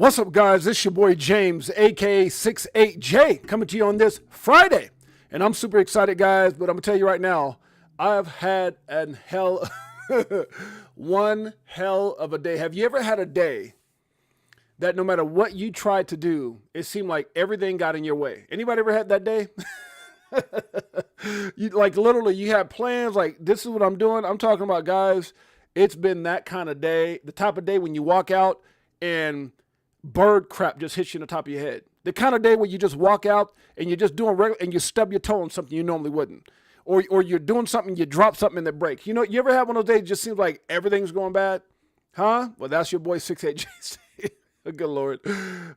What's up, guys? This is your boy James, aka Six8Jay, coming to you on this Friday. And I'm super excited, guys, but I'm gonna tell you right now, I've had one hell of a day. Have you ever had a day that no matter what you tried to do, it seemed like everything got in your way? Anybody ever had that day? Literally, you had plans, like, this is what I'm doing. I'm talking about, guys, it's been that kind of day. The type of day when you walk out and bird crap just hits you in the top of your head. The kind of day where you just walk out and you're just doing regular and you stub your toe on something you normally wouldn't. Or you're doing something, you drop something that breaks. You know, you ever have one of those days it just seems like everything's going bad? Huh? Well, that's your boy Six8Jay. Good Lord.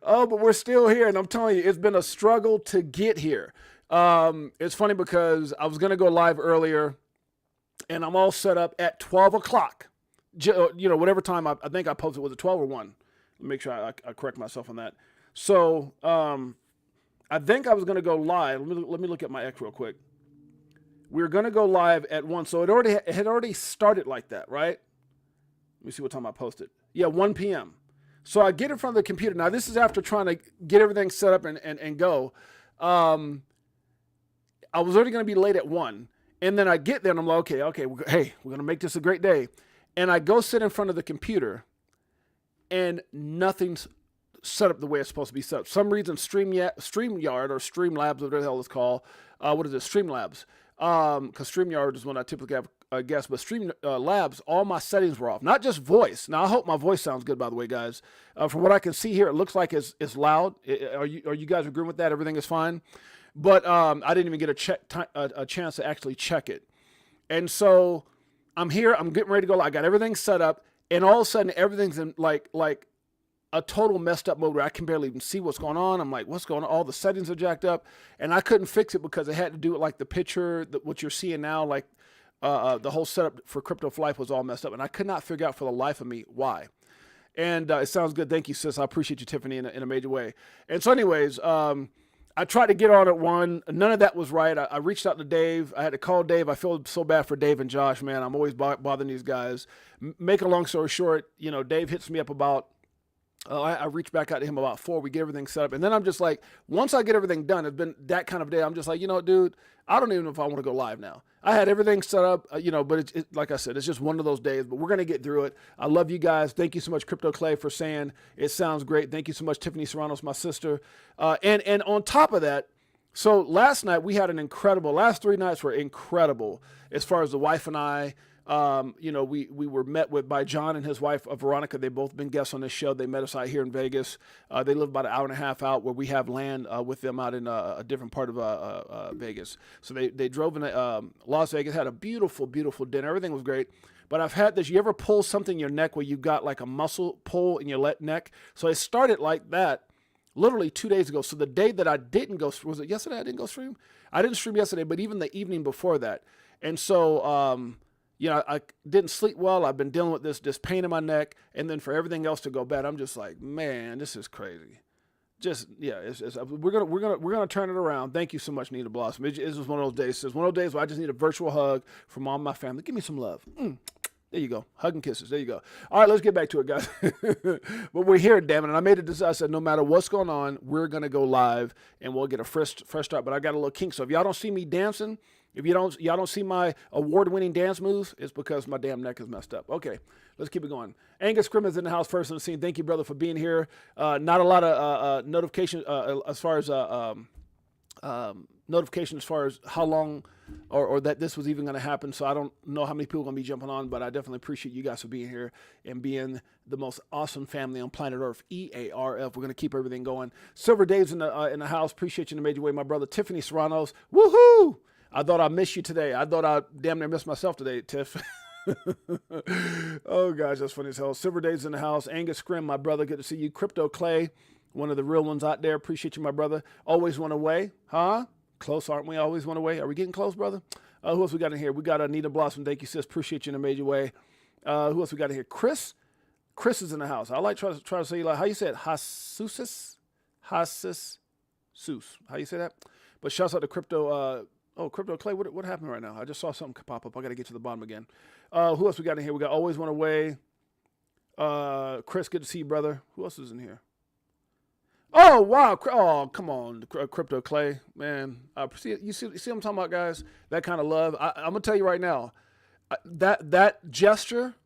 Oh, but we're still here. And I'm telling you, it's been a struggle to get here. It's funny because I was going to go live earlier and I'm all set up at 12 o'clock. You know, whatever time I think I posted, was it 12 or 1? Make sure I correct myself on that. So I think I was going to go live. Let me look at my X real quick. We were going to go live at 1. So it had already started like that, right? Let me see what time I posted. Yeah, 1 p.m. So I get in front of the computer. Now, this is after trying to get everything set up and go. I was already going to be late at 1. And then I get there and I'm like, okay, we're going to make this a great day. And I go sit in front of the computer. And nothing's set up the way it's supposed to be set up. Some reason StreamYard or Streamlabs, whatever the hell it's called. What is it? Streamlabs. Because StreamYard is one I typically have a guest, but Streamlabs, all my settings were off. Not just voice. Now, I hope my voice sounds good, by the way, guys. From what I can see here, it looks like it's loud. Are you guys agreeing with that? Everything is fine? But I didn't even get a chance to actually check it. And so I'm here. I'm getting ready to go. I got everything set up. And all of a sudden, everything's in like a total messed up mode where I can barely even see what's going on. I'm like, what's going on? All the settings are jacked up. And I couldn't fix it because it had to do it like the picture, what you're seeing now, like the whole setup for Crypto for Life was all messed up. And I could not figure out for the life of me why. And it sounds good. Thank you, sis. I appreciate you, Tiffany, in a major way. And so anyways, I tried to get on at 1. None of that was right. I reached out to Dave. I had to call Dave. I feel so bad for Dave and Josh, man. I'm always bothering these guys. Make a long story short, you know, Dave hits me up about, I reached back out to him about 4. We get everything set up. And then I'm just like, once I get everything done, it's been that kind of day. I'm just like, you know, dude, I don't even know if I want to go live now. I had everything set up, you know, but it's like I said, it's just one of those days, but we're going to get through it. I love you guys. Thank you so much, Crypto Clay, for saying it sounds great. Thank you so much, Tiffany Serrano's my sister. And on top of that, so last night we had an incredible, last 3 nights were incredible as far as the wife and I. You know, we were met by John and his wife, Veronica. They've both been guests on this show. They met us out here in Vegas. They live about an hour and a half out where we have land with them out in a different part of Vegas. So they drove in Las Vegas, had a beautiful, beautiful dinner. Everything was great. But I've had this, you ever pull something in your neck where you got like a muscle pull in your neck? So it started like that literally 2 days ago. So the day that I didn't go, was it yesterday I didn't go stream? I didn't stream yesterday, but even the evening before that. And so, you know, I didn't sleep well. I've been dealing with this pain in my neck. And then for everything else to go bad, I'm just like, man, this is crazy. Just, yeah, we're gonna turn it around. Thank you so much, Nita Blossom. It's just one of those days. It's one of those days where I just need a virtual hug from all my family. Give me some love. There you go. Hug and kisses. There you go. All right, let's get back to it, guys. But we're here, damn it. And I made a decision. I said, no matter what's going on, we're going to go live and we'll get a fresh start. But I got a little kink. So if y'all don't see me dancing, if y'all don't see my award-winning dance moves, it's because my damn neck is messed up. Okay, let's keep it going. Angus Grimm is in the house first on the scene. Thank you, brother, for being here. Not a lot of notification as far as notification as far as how long or that this was even going to happen. So I don't know how many people are going to be jumping on, but I definitely appreciate you guys for being here and being the most awesome family on planet Earth, EARF. We're going to keep everything going. Silver Dave's in the house. Appreciate you in a major way, my brother. Tiffany Serrano's. Woohoo! I thought I missed you today. I thought I damn near missed myself today, Tiff. Oh, gosh, that's funny as hell. Silver Dave's in the house. Angus Scrim, my brother. Good to see you. Crypto Clay, one of the real ones out there. Appreciate you, my brother. Always one away, huh? Close, aren't we? Always one away. Are we getting close, brother? Who else we got in here? We got Anita Blossom. Thank you, sis. Appreciate you in a major way. Who else we got in here? Chris. Chris is in the house. I like try to say, like, how you say it? Hasusis? Hasis Sus. How you say that? But shouts out to Crypto. Crypto Clay. What happened right now? I just saw something pop up. I got to get to the bottom again. Who else we got in here? We got Always One Away. Chris, good to see you, brother. Who else is in here? Oh wow! Oh come on, Crypto Clay, man. See what I'm talking about, guys? That kind of love. I'm gonna tell you right now, that gesture,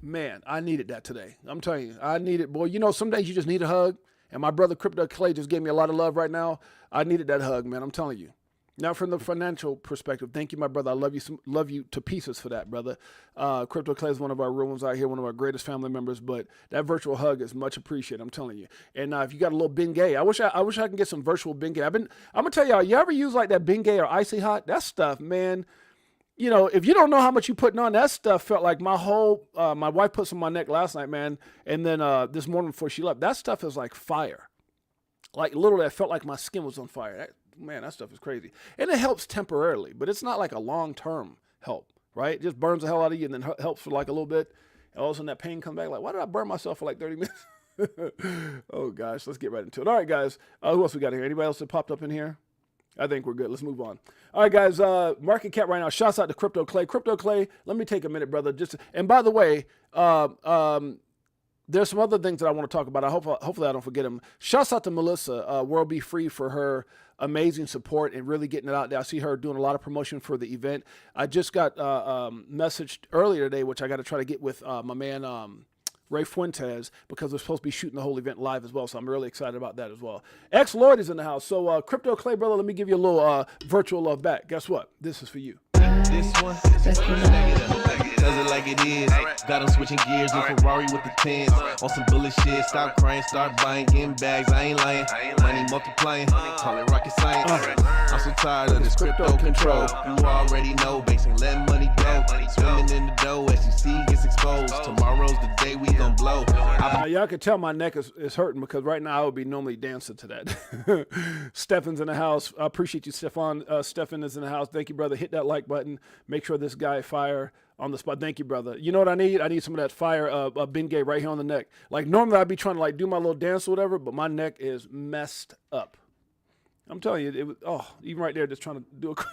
man. I needed that today. I'm telling you, I needed. Boy, you know, some days you just need a hug, and my brother Crypto Clay just gave me a lot of love right now. I needed that hug, man. I'm telling you. Now, from the financial perspective, thank you, my brother. I love you to pieces for that, brother. Crypto Clay is one of our real ones out here, one of our greatest family members. But that virtual hug is much appreciated. I'm telling you. And if you got a little Bengay, I wish I can get some virtual Bengay. I'm gonna tell y'all. You ever use like that Bengay or Icy Hot? That stuff, man. You know, if you don't know how much you putting on, that stuff felt like my whole. My wife put some on my neck last night, man, and then this morning before she left, that stuff is like fire. Like literally, I felt like my skin was on fire. Man, that stuff is crazy. And it helps temporarily, but it's not like a long-term help, right? It just burns the hell out of you and then helps for like a little bit. And all of a sudden that pain comes back. Like, why did I burn myself for like 30 minutes? Oh, gosh. Let's get right into it. All right, guys. Who else we got here? Anybody else that popped up in here? I think we're good. Let's move on. All right, guys. Market cap right now. Shouts out to Crypto Clay. Crypto Clay, let me take a minute, brother. And by the way, there's some other things that I want to talk about. Hopefully I don't forget them. Shouts out to Melissa, World Be Free, for her amazing support and really getting it out there. I see her doing a lot of promotion for the event. I just got messaged earlier today, which I got to try to get with my man Ray Fuentes, because we're supposed to be shooting the whole event live as well. So I'm really excited about that as well. X Lloyd is in the house. So Crypto Clay, brother, let me give you a little virtual love back. Guess what? This is for you. This one, does it like it is. Got them switching gears, new Ferrari with the tens. On some bullet shit, stop crying, start buying, getting bags, I ain't lying. Money multiplying, call it rocket science. I'm so tired of this crypto control. You already know, basically letting money go. Swimming in the dough, as you see, gets exposed. Tomorrow's the day we gon' blow. Now, y'all can tell my neck is hurting, because right now I would be normally dancing to that. Stefan's in the house. I appreciate you, Stefan. Stefan is in the house. Thank you, brother. Hit that like button. Make sure this guy fire on the spot. Thank you, brother. You know what I need? I need some of that fire Bengay right here on the neck. Like normally I'd be trying to like do my little dance or whatever, but my neck is messed up. I'm telling you, it was, even right there, just trying to do a quick,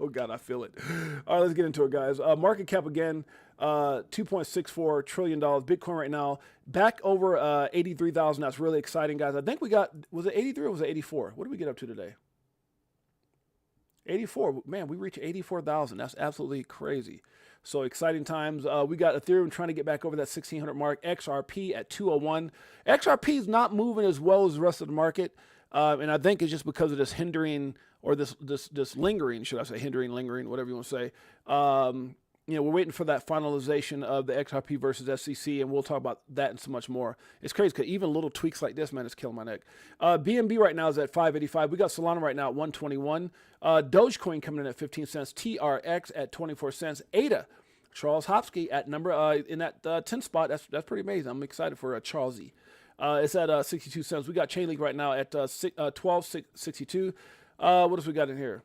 oh God, I feel it. All right, let's get into it, guys. Market cap again, $2.64 trillion. Bitcoin right now, back over 83,000. That's really exciting, guys. I think we got, was it 83 or was it 84? What did we get up to today? 84. Man, we reached 84,000. That's absolutely crazy. So exciting times. We got Ethereum trying to get back over that 1,600 mark. XRP at 201. XRP is not moving as well as the rest of the market. And I think it's just because of this hindering, or this lingering, should I say, hindering, lingering, whatever you want to say. We're waiting for that finalization of the XRP versus SEC, and we'll talk about that and so much more. It's crazy because even little tweaks like this, man, is killing my neck. BNB right now is at 585. We got Solana right now at 121. Dogecoin coming in at 15 cents. TRX at 24 cents. ADA, Charles Hopsky at number in that 10 spot. That's pretty amazing. I'm excited for Charlesy. It's at 62 cents. We got Chainlink right now at 12.62. What else we got in here?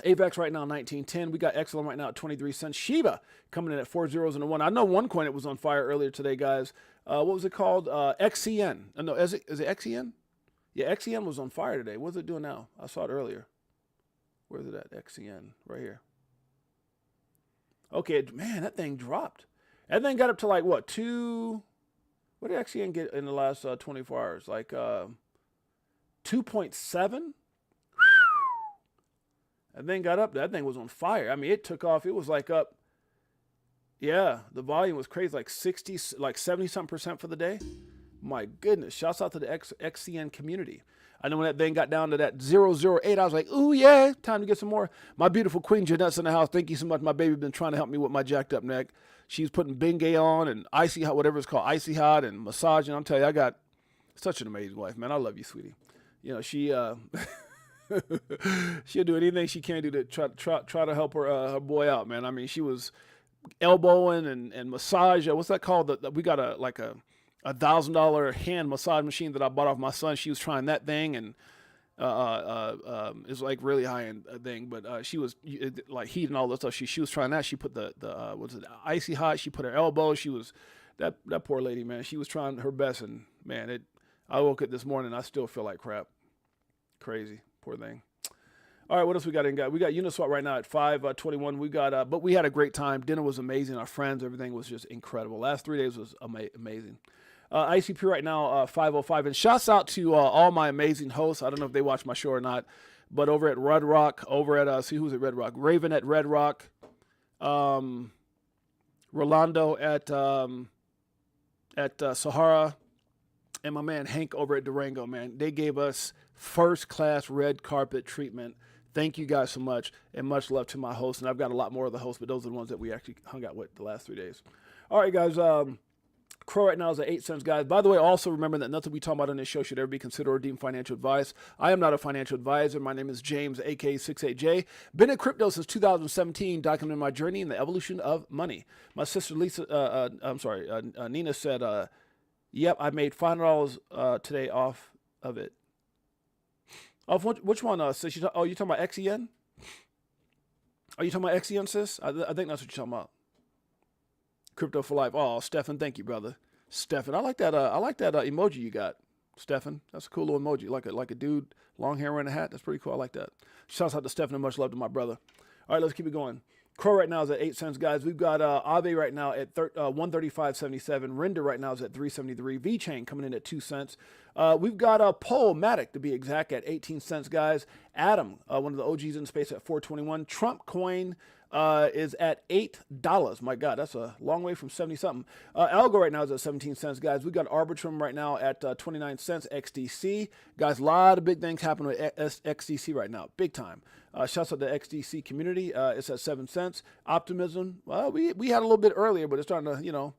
AVAX right now 19.10. We got XLM right now at 23 cents. Shiba coming in at 4 zeros and a 1. I know one coin that was on fire earlier today, guys. What was it called? XCN. No, is it XCN? Yeah, XCN was on fire today. What's it doing now? I saw it earlier. Where's it at? XCN right here. Okay, man, that thing dropped. That thing got up to like what, 2? What did XCN get in the last 24 hours? Like 2.7? That thing got up. That thing was on fire. I mean, it took off. It was like up. Yeah, the volume was crazy, like 70-something% for the day. My goodness. Shouts out to the XCN community. I know when that thing got down to that 008, I was like, ooh, yeah, time to get some more. My beautiful Queen Jeanette's in the house. Thank you so much. My baby been trying to help me with my jacked up neck. She's putting Bengay on and Icy Hot, whatever it's called, Icy Hot, and massaging. I'm telling you, I got such an amazing wife, man. I love you, sweetie. You know, she she'll do anything she can do to try to help her boy out, man. I mean, she was elbowing and massage. What's that called? We got a $1,000 hand massage machine that I bought off my son. She was trying that thing, and it's like really high end thing. But she was like heat and all that stuff. She was trying that. She put the what's it, Icy Hot. She put her elbow. She was that poor lady, man. She was trying her best, and man, I woke up this morning. I still feel like crap. Crazy, poor thing. All right, what else we got in? We got Uniswap right now at 5.21. We got, but we had a great time. Dinner was amazing. Our friends, everything was just incredible. Last 3 days was amazing. ICP right now, 505. And shouts out to all my amazing hosts. I don't know if they watch my show or not, but over at Red Rock, over at, see who's at Red Rock? Raven at Red Rock, Rolando at Sahara, and my man Hank over at Durango, man. They gave us first-class red carpet treatment. Thank you guys so much, and much love to my hosts. And I've got a lot more of the hosts, but those are the ones that we actually hung out with the last 3 days. All right, guys. Crow right now is at 8 cents, guys. By the way, also remember that nothing we talk about on this show should ever be considered or deemed financial advice. I am not a financial advisor. My name is James, aka Six8Jay. Been in crypto since 2017, documenting my journey in the evolution of money. My sister Nina said, "Yep, I made $500 today off of it." Off which one, sis? You talking about XEN? Are you talking about XEN, sis? I think that's what you're talking about. Crypto for life. Oh, Stefan, thank you, brother. Stefan, I like that. Emoji you got, Stefan. That's a cool little emoji, like a dude, long hair wearing a hat. That's pretty cool. I like that. Shouts out to Stefan and much love to my brother. All right, let's keep it going. Crow right now is at 8 cents, guys. We've got Aave right now at 135.77. Render right now is at 373. VChain coming in at 2 cents. We've got Matic to be exact at 18 cents, guys. Atom, one of the OGs in the space, at 421. Trump coin is at $8. My God, that's a long way from 70 something. Algo right now is at 17 cents, guys. We've got Arbitrum right now at 29 cents. XDC, guys, a lot of big things happening with XDC right now, big time. Shouts out to the XDC community. It's at 7 cents. Optimism, well, we had a little bit earlier, but it's starting to, you know,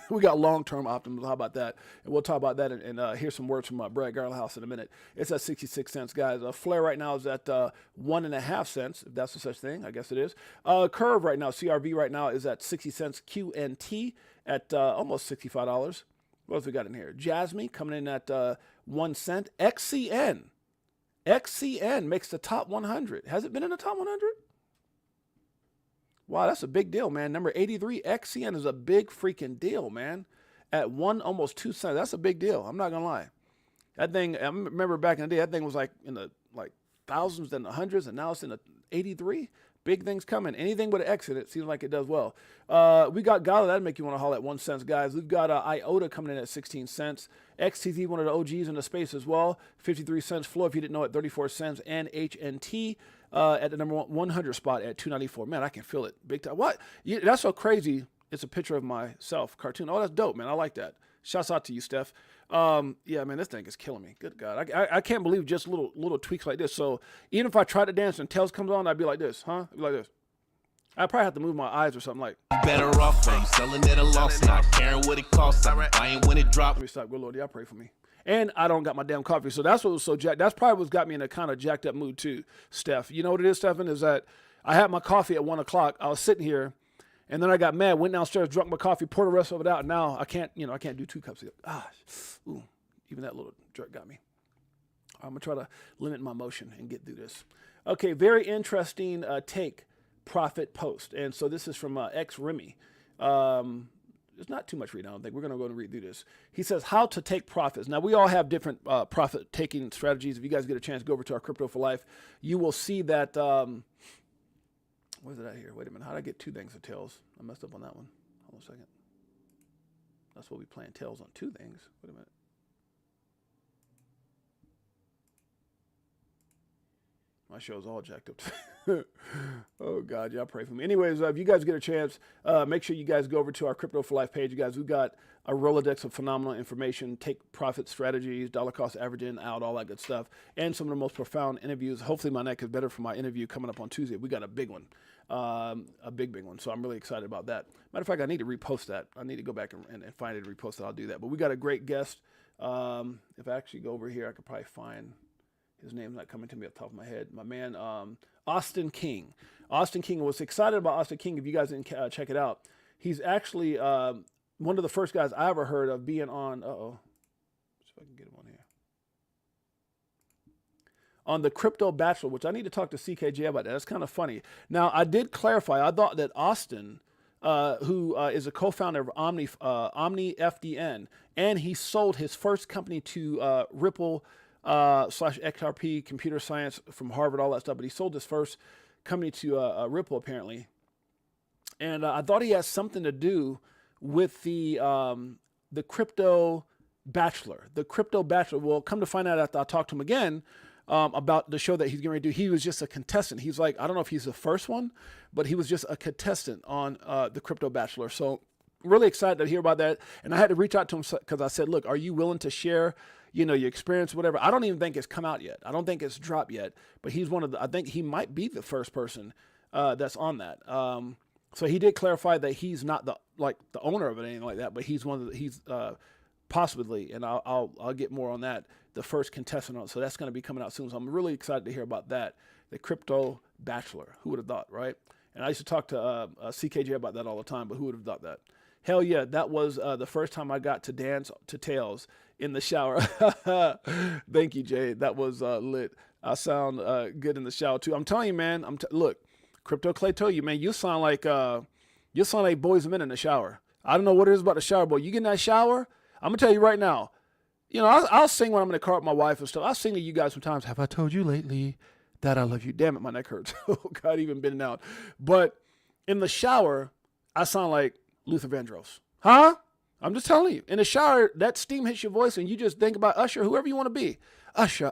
we got long-term optimism. How about that? And we'll talk about that and hear some words from Brad Garlhouse in a minute. It's at 66 cents, guys. Flare right now is at 1.5 cents, if that's a such thing. I guess it is. Curve right now, CRV right now is at 60 cents. QNT at almost $65. What else we got in here? Jasmine coming in at 1 cent. XCN makes the top 100. Has it been in the top 100? Wow, that's a big deal, man. Number 83, XCN is a big freaking deal, man. At almost 2 cents. That's a big deal. I'm not going to lie. That thing, I remember back in the day, that thing was like in the thousands, then the hundreds, and now it's in the 83. Big things coming. Anything with an X in it seems like it does well. We got Gala. That'd make you want to haul at 1 cent, guys. We've got IOTA coming in at 16 cents. XTZ, one of the OGs in the space as well, 53 cents. Flow, if you didn't know it, 34 cents. And HNT at the number 100 spot at 294. Man, I can feel it big time. What? That's so crazy. It's a picture of myself, cartoon. Oh, that's dope, man. I like that. Shouts out to you, Steph. Yeah, man, this thing is killing me. Good God. I can't believe just little tweaks like this. So even if I try to dance and Tails comes on, I'd be like this, huh? I'd be like this. I probably have to move my eyes or something like. Better off, I'm selling at a loss, not caring what it costs. I ain't when it dropped. Let me stop. Good Lord, y'all pray for me. And I don't got my damn coffee. So that's what was so jacked. That's probably what's got me in a kind of jacked up mood too, Steph. You know what it is, Stephen? Is that I had my coffee at 1 o'clock. I was sitting here. And then I got mad, went downstairs, drunk my coffee, poured the rest of it out. And now I can't do 2 cups of it. Ooh, even that little jerk got me. I'm going to try to limit my motion and get through this. Okay, very interesting take profit post. And so this is from X Remy. There's not too much reading, I don't think. We're going to go and read through this. He says, how to take profits. Now, we all have different profit-taking strategies. If you guys get a chance, go over to our Crypto for Life. You will see that... Where's it at here? Wait a minute. How did I get 2 things of tails? I messed up on that one. Hold on a second. That's what we playing tails on 2 things. Wait a minute. My show's all jacked up. Oh, God. Y'all pray for me. Anyways, if you guys get a chance, make sure you guys go over to our Crypto for Life page. You guys, we've got a Rolodex of phenomenal information, take profit strategies, dollar cost averaging out, all that good stuff, and some of the most profound interviews. Hopefully my neck is better for my interview coming up on Tuesday. We got a big one, a big one. So I'm really excited about that. Matter of fact, I need to repost that. I need to go back and find it and repost it. I'll do that. But we got a great guest. If I actually go over here, I could probably find his name's not coming to me off the top of my head. My man, Austin King. Austin King was excited about Austin King. If you guys didn't check it out, he's actually one of the first guys I ever heard of being on. See if I can get him on here. On the Crypto Bachelor, which I need to talk to Six8Jay about that. That's kind of funny. Now, I did clarify. I thought that Austin, who is a co-founder of Omni FDN, and he sold his first company to Ripple / XRP computer science from Harvard, all that stuff. But he sold his first company to Ripple apparently, and I thought he had something to do with the the crypto bachelor. The crypto bachelor. Well, come to find out after I talked to him again about the show that he's getting ready to do. He was just a contestant. He's like, I don't know if he's the first one, but he was just a contestant on the crypto bachelor. So really excited to hear about that. And I had to reach out to him because I said, look, are you willing to share, your experience, whatever? I don't even think it's come out yet. I don't think it's dropped yet, but he's one of the, I think he might be the first person that's on that. So he did clarify that he's not the owner of it, anything like that, but he's one of the, he's possibly, and I'll get more on that, the first contestant on it. So that's going to be coming out soon. So I'm really excited to hear about that. The crypto bachelor. Who would have thought, right? And I used to talk to Six8Jay about that all the time, but who would have thought that? Hell yeah, that was the first time I got to dance to Tails in the shower. Thank you, Jay. That was lit. I sound good in the shower too. I'm telling you, man. Look, Crypto Clay told you, man. You sound like boys and men in the shower. I don't know what it is about the shower, boy. You get in that shower, I'm gonna tell you right now. I'll sing when I'm in the car with my wife and stuff. I'll sing to you guys sometimes. Have I told you lately that I love you? Damn it, my neck hurts. Oh God, even been out. But in the shower, I sound like Luther Vandross. Huh? I'm just telling you. In the shower, that steam hits your voice and you just think about Usher, whoever you want to be. Usher.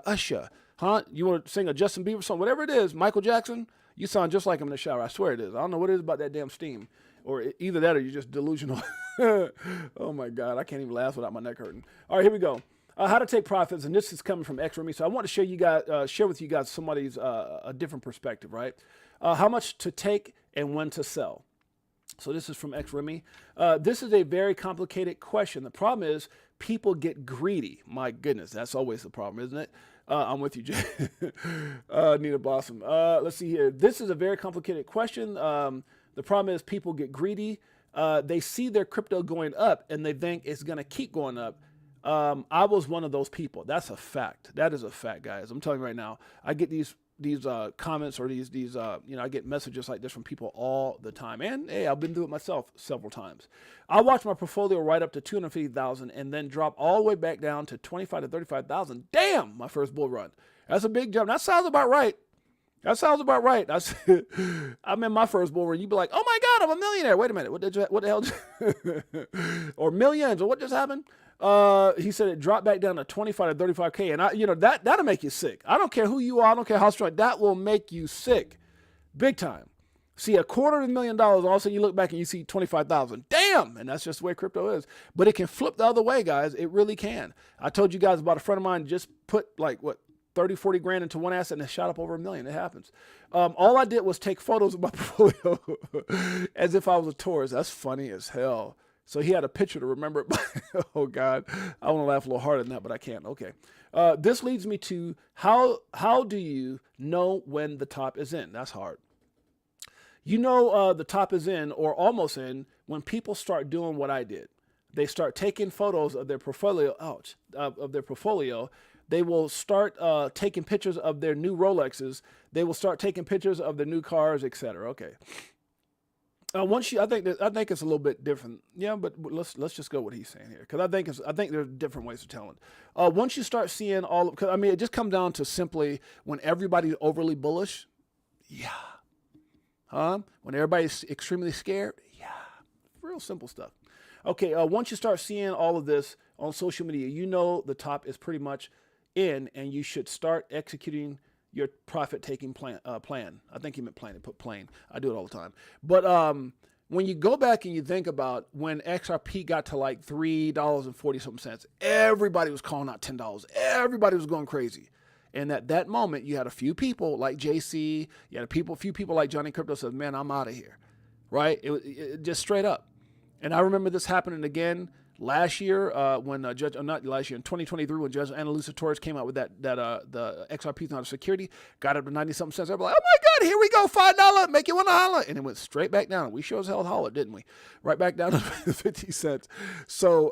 Huh? You want to sing a Justin Bieber song, whatever it is, Michael Jackson, you sound just like him in the shower. I swear it is. I don't know what it is about that damn steam. Or either that or you're just delusional. Oh my God. I can't even laugh without my neck hurting. All right, here we go. How to take profits. And this is coming from XRP. So I want to share with you guys somebody's a different perspective, right? How much to take and when to sell. So this is from XRP. This is a very complicated question. The problem is people get greedy. My goodness, that's always the problem, isn't it? I'm with you, Jay. Nina Blossom. Let's see here. This is a very complicated question. The problem is people get greedy. They see their crypto going up and they think it's going to keep going up. I was one of those people. That's a fact. That is a fact, guys. I'm telling you right now. I get these comments or these I get messages like this from people all the time. And hey, I've been through it myself several times. I watch my portfolio right up to 250,000 and then drop all the way back down to 25 to 35,000. Damn, my first bull run. That's a big jump. That sounds about right. I'm in my first bull run. You'd be like, oh my God, I'm a millionaire. Wait a minute. What the hell? Or millions, or what just happened? He said it dropped back down to 25 to 35K. And that'll make you sick. I don't care who you are. I don't care how strong. That will make you sick. Big time. See $250,000, all of a sudden you look back and you see 25,000. Damn! And that's just the way crypto is. But it can flip the other way, guys. It really can. I told you guys about a friend of mine just put 30, 40 grand into one asset and it shot up over $1 million. It happens. All I did was take photos of my portfolio as if I was a tourist. That's funny as hell. So he had a picture to remember it by. Oh God, I want to laugh a little harder than that, but I can't. Okay. This leads me to how do you know when the top is in? That's hard. The top is in or almost in when people start doing what I did. They start taking photos of their portfolio. Of their portfolio. They will start taking pictures of their new Rolexes. They will start taking pictures of their new cars, etc. Okay. I think it's a little bit different. Yeah, but let's just go what he's saying here, because I think there's different ways of telling. Once you start seeing it just comes down to simply when everybody's overly bullish. Yeah. When everybody's extremely scared. Yeah. Real simple stuff. Okay. Once you start seeing all of this on social media, the top is pretty much in, and you should start executing your profit-taking plan. I think he meant plan. He put plane. I do it all the time. But when you go back and you think about when XRP got to like $3.40-something, everybody was calling out $10. Everybody was going crazy. And at that moment, you had a few people like JC, you had a few people like Johnny Crypto said, man, I'm out of here, right? It just straight up. And I remember this happening again last year when not last year, in 2023, when Judge Annalisa Torres came out with that the XRP is not a security, got up to 90-something cents. Everybody like, oh my God, here we go, $5, make you want to holler. And it went straight back down. We sure as hell hollered, didn't we? Right back down to 50 cents. So,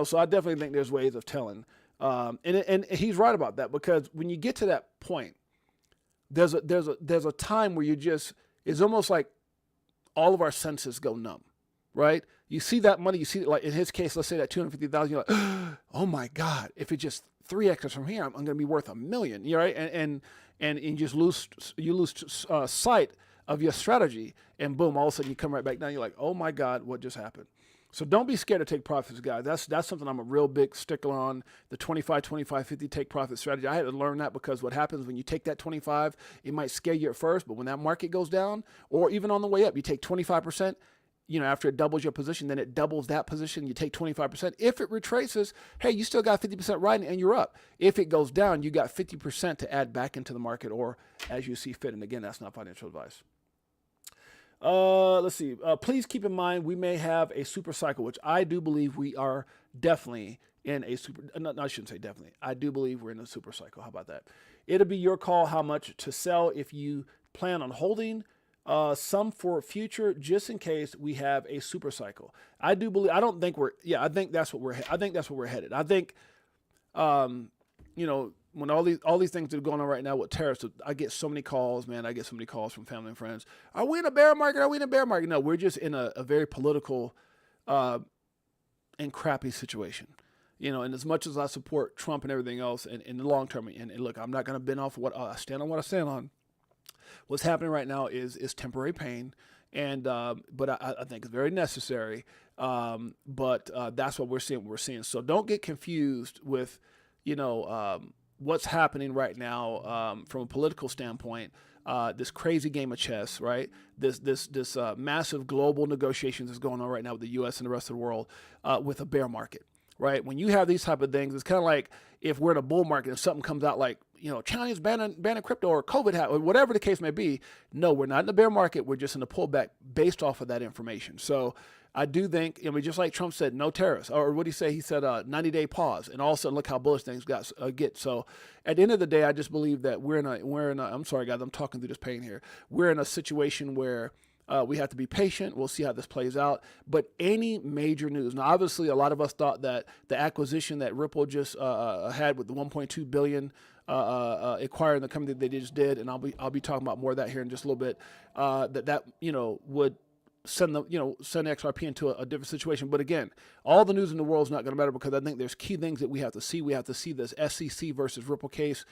so I definitely think there's ways of telling. And he's right about that, because when you get to that point, there's a time where it's almost like all of our senses go numb, right? You see that money, you see, like in his case, let's say that 250,000, you're like, oh my God, if it just 3x from here, I'm going to be worth $1 million, right? And you just lose sight of your strategy, and boom, all of a sudden you come right back down. You're like, oh my God, what just happened? So don't be scared to take profits, guys. That's something I'm a real big stickler on, the 25, 25, 50 take profit strategy. I had to learn that because what happens when you take that 25, it might scare you at first, but when that market goes down or even on the way up, you take 25%, after it doubles your position, then it doubles that position. You take 25%. If it retraces, hey, you still got 50% riding and you're up. If it goes down, you got 50% to add back into the market or as you see fit. And again, that's not financial advice. Let's see. Please keep in mind we may have a super cycle, which I do believe we are definitely in a super. No, I shouldn't say definitely. I do believe we're in a super cycle. How about that? It'll be your call how much to sell if you plan on holding some for future, just in case we have a super cycle. I do believe. I don't think we're. Yeah, I think that's what we're. I think that's where we're headed. I think, when all these things that are going on right now with tariffs, I get so many calls, man. I get so many calls from family and friends. Are we in a bear market? Are we in a bear market? No, we're just in a very political and crappy situation. And as much as I support Trump and everything else, and in the long term, and look, I'm not going to bend off what I stand on. What I stand on. What's happening right now is temporary pain, and but I think it's very necessary. But that's what we're seeing. So don't get confused with, what's happening right now from a political standpoint, this crazy game of chess, right? This massive global negotiations is going on right now with the U.S. and the rest of the world with a bear market, right? When you have these type of things, it's kind of like if we're in a bull market and something comes out like, China's banning crypto or COVID or whatever the case may be. No, we're not in the bear market. We're just in a pullback based off of that information. So I do think, just like Trump said, no tariffs, or what did he say? He said 90-day pause, and all of a sudden, look how bullish things get. So at the end of the day, I just believe that we're in a. I'm sorry, guys, I'm talking through this pain here. We're in a situation where we have to be patient. We'll see how this plays out. But any major news, now obviously, a lot of us thought that the acquisition that Ripple just had with the 1.2 billion. Acquiring the company that they just did, and I'll be talking about more of that here in just a little bit. That would send XRP into a different situation. But again, all the news in the world is not going to matter because I think there's key things that we have to see. We have to see this SEC versus Ripple case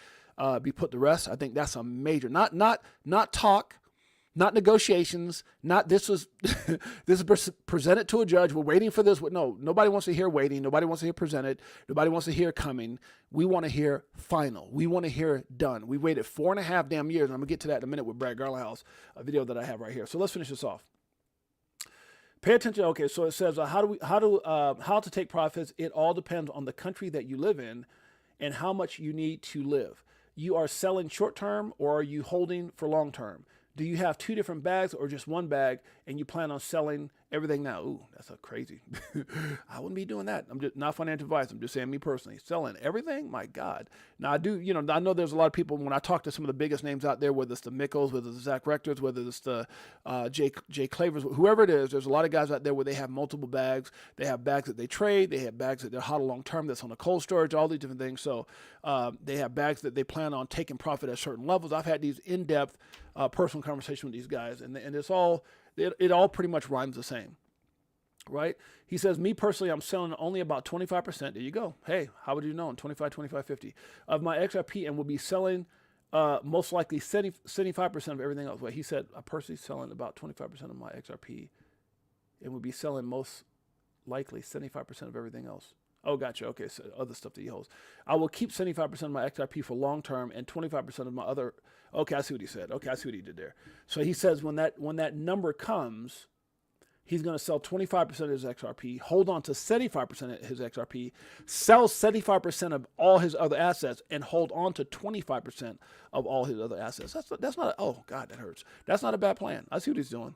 be put to rest. I think that's a major, not talk. Not negotiations, not this was this is presented to a judge. We're waiting for this. No, nobody wants to hear waiting. Nobody wants to hear presented. Nobody wants to hear coming. We want to hear final. We want to hear done. We waited 4.5 damn years. And I'm gonna get to that in a minute with Brad Garlinghouse, a video that I have right here. So let's finish this off. Pay attention. Okay, so it says how to take profits. It all depends on the country that you live in and how much you need to live. You are selling short term or are you holding for long term? Do you have 2 different bags or just one bag and you plan on selling everything now? Ooh, that's a crazy. I wouldn't be doing that. I'm just not financial advice. I'm just saying me personally. Selling everything? My God. Now I do, I know there's a lot of people when I talk to some of the biggest names out there, whether it's the Mickles, whether it's the Zach Rectors, whether it's the Jay Clavers, whoever it is, there's a lot of guys out there where they have multiple bags. They have bags that they trade. They have bags that they're hodl long term that's on a cold storage, all these different things. So they have bags that they plan on taking profit at certain levels. I've had these in-depth personal conversations with these guys, and it's all, it all pretty much rhymes the same, right? He says, me personally, I'm selling only about 25%. There you go. Hey, how would you know? 25, 25, 50 of my XRP and will be selling most likely 75% of everything else. Well, he said, I'm personally selling about 25% of my XRP and will be selling most likely 75% of everything else. Oh, gotcha. Okay, so other stuff that he holds. I will keep 75% of my XRP for long term and 25% of my other. Okay, I see what he said. Okay, I see what he did there. So he says when that number comes, he's going to sell 25% of his XRP, hold on to 75% of his XRP, sell 75% of all his other assets, and hold on to 25% of all his other assets. That's not. Oh God, that hurts. That's not a bad plan. I see what he's doing.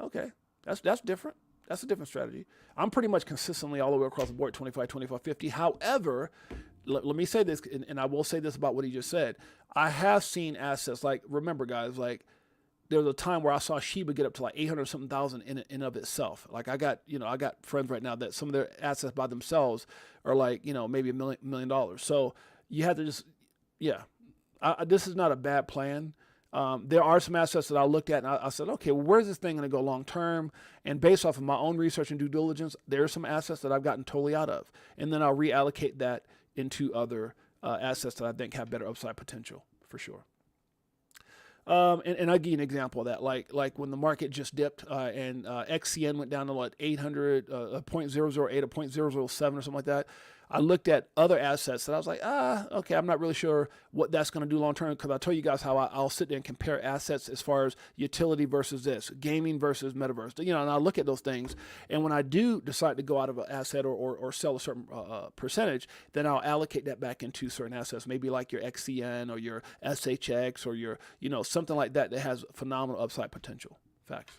Okay, that's different. That's a different strategy. I'm pretty much consistently all the way across the board, 25, 25, 50. However, let me say this, and I will say this about what he just said. I have seen assets like, remember guys, like there was a time where I saw Shiba get up to like 800 something thousand in of itself. Like I got friends right now that some of their assets by themselves are like, maybe $1 million. So you have to just, this is not a bad plan. There are some assets that I looked at and I said, okay, well, where's this thing going to go long term? And based off of my own research and due diligence, there are some assets that I've gotten totally out of. And then I'll reallocate that into other assets that I think have better upside potential for sure. And I'll give you an example of that. Like when the market just dipped and XCN went down to what 800, 0.008 or 0.007 or something like that. I looked at other assets and I was like, okay, I'm not really sure what that's going to do long term, because I told you guys how I'll sit there and compare assets as far as utility versus this, gaming versus metaverse, and I look at those things. And when I do decide to go out of an asset or sell a certain percentage, then I'll allocate that back into certain assets, maybe like your XCN or your SHX or your, something like that has phenomenal upside potential. Facts.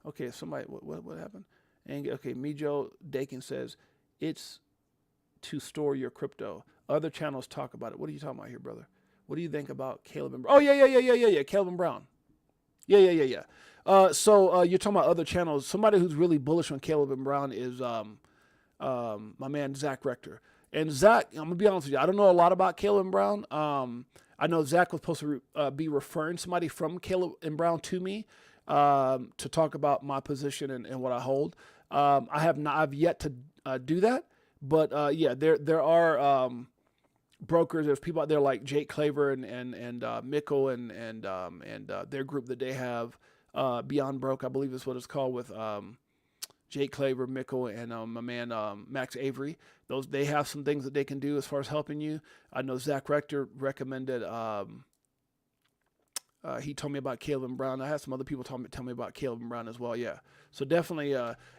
Okay, somebody, what happened? And okay, Mijo Dakin says it's to store your crypto. Other channels talk about it. What are you talking about here, brother? What do you think about Caleb and Brown? Oh yeah. Caleb and Brown. Yeah. So you're talking about other channels. Somebody who's really bullish on Caleb and Brown is my man Zach Rector. And Zach, I'm gonna be honest with you, I don't know a lot about Caleb and Brown. I know Zach was supposed to be referring somebody from Caleb and Brown to me to talk about my position and what I hold. I've yet to do that, but yeah, there are brokers. There's people out there like Jake Claver and Mikkel and their group that they have, Beyond Broke, I believe is what it's called, with Jake Claver, Mikkel, and my man Max Avery. They have some things that they can do as far as helping you. I know Zach Rector recommended. He told me about Caleb and Brown. I had some other people tell me about Caleb and Brown as well. Yeah. So definitely,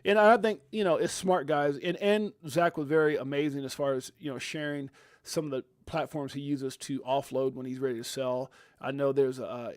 and I think, it's smart, guys. And Zach was very amazing as far as, sharing some of the platforms he uses to offload when he's ready to sell. I know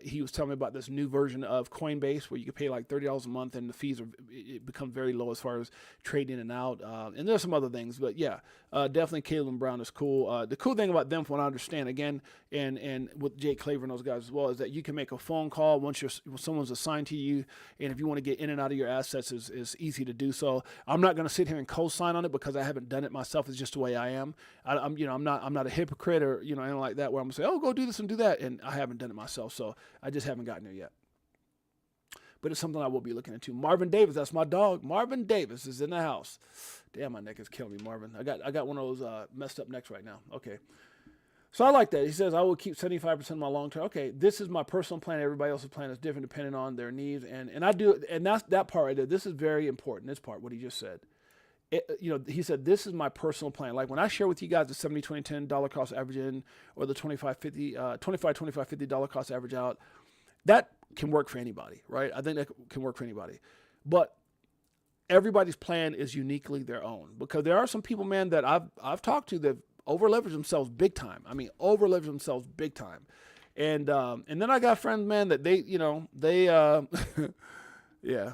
he was telling me about this new version of Coinbase where you can pay like $30 a month and the fees it become very low as far as trading in and out. And there's some other things, but yeah, definitely Caleb and Brown is cool. The cool thing about them, from what I understand, again, and with Jake Claver and those guys as well, is that you can make a phone call once someone's assigned to you, and if you want to get in and out of your assets, is easy to do so. I'm not going to sit here and co-sign on it because I haven't done it myself. It's just the way I am. I'm not a hypocrite or anything like that where I'm going to say, oh, go do this and do that, and I haven't done it myself, so I just haven't gotten there yet. But it's something I will be looking into. Marvin Davis, that's my dog. Marvin Davis is in the house. Damn, my neck is killing me, Marvin. I got one of those messed up necks right now. Okay. So I like that. He says, I will keep 75% of my long term. Okay, this is my personal plan. Everybody else's plan is different depending on their needs. And I do, and that's that part right there. This is very important, this part, what he just said. He said, this is my personal plan. Like when I share with you guys the 70, 20, $10 cost average in, or the 25, 50, $50 cost average out, that can work for anybody, right? I think that can work for anybody. But everybody's plan is uniquely their own, because there are some people, man, that I've talked to that over-leverage themselves big time. I mean, over-leverage themselves big time. And then I got friends, man, that yeah,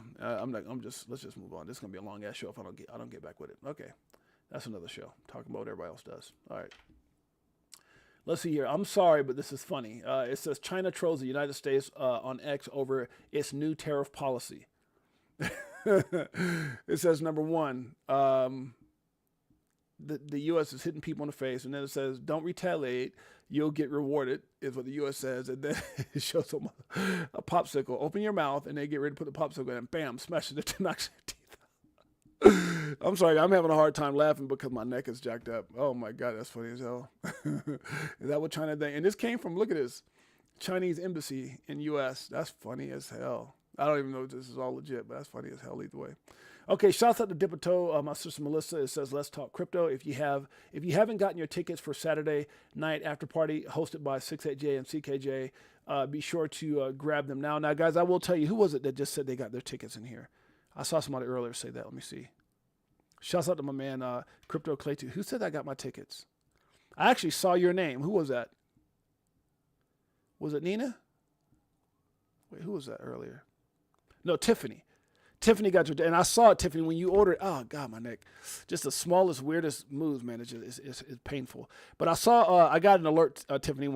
let's just move on. This is going to be a long ass show if I don't get back with it. Okay. That's another show. Talking about what everybody else does. All right. Let's see here. I'm sorry, but this is funny. It says China trolls the United States on X over its new tariff policy. It says, number one, the U.S. is hitting people in the face, and then it says, don't retaliate, you'll get rewarded, is what the U.S. says, and then it shows them a popsicle. Open your mouth, and they get ready to put the popsicle in, and bam, smashes it to knocks your teeth. I'm sorry, I'm having a hard time laughing because my neck is jacked up. Oh my God, that's funny as hell. Is that what China did? And this came from, look at this, Chinese embassy in U.S. That's funny as hell. I don't even know if this is all legit, but that's funny as hell either way. Okay, shouts out to BTHO, my sister Melissa. It says, let's talk crypto. If you haven't gotten your tickets for Saturday night after party hosted by 6.8Jay and Six8Jay, be sure to grab them now. Now, guys, I will tell you, who was it that just said they got their tickets in here? I saw somebody earlier say that. Let me see. Shouts out to my man, Crypto Clay 2. Who said I got my tickets? I actually saw your name. Who was that? Was it Nina? Wait, who was that earlier? No, Tiffany. Tiffany got your, and I saw it, Tiffany, when you ordered. Oh God, my neck. Just the smallest, weirdest moves, man. It's painful. But I saw, I got an alert, Tiffany.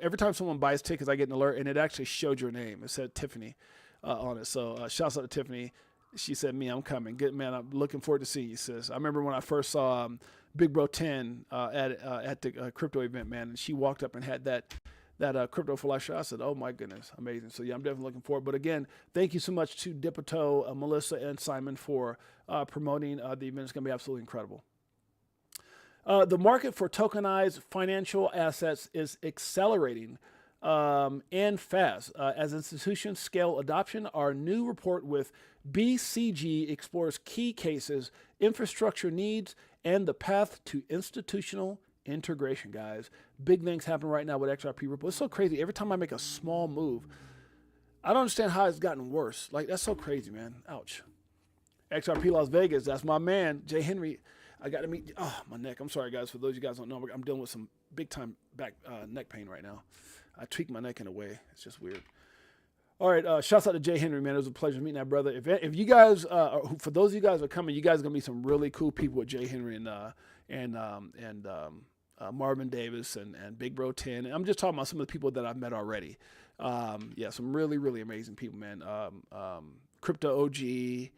Every time someone buys tickets, I get an alert, and it actually showed your name. It said Tiffany on it. So shouts out to Tiffany. She said, "Me, I'm coming. Good man. I'm looking forward to seeing you, sis." I remember when I first saw Big Bro 10 at the crypto event, man, and she walked up and had that crypto for life show. I said, oh my goodness, amazing. So yeah, I'm definitely looking forward. But again, thank you so much to BTHO, Melissa and Simon for promoting the event. It's going to be absolutely incredible. The market for tokenized financial assets is accelerating. and fast. As institutions scale adoption, our new report with BCG explores key cases, infrastructure needs, and the path to institutional integration, guys. Big things happen right now with XRP Ripple. It's so crazy. Every time I make a small move, I don't understand how it's gotten worse. Like, that's so crazy, man. Ouch. XRP Las Vegas, that's my man, Jay Henry. I got to meet, my neck. I'm sorry, guys. For those of you guys don't know, I'm dealing with some big-time neck pain right now. I tweaked my neck in a way. It's just weird. All right, shouts out to Jay Henry, man. It was a pleasure meeting that brother. If you guys, for those of you guys who are coming, you guys are going to meet some really cool people with Jay Henry and Marvin Davis and Big Bro 10. And I'm just talking about some of the people that I've met already. Yeah, some really, really amazing people, man. Crypto OG,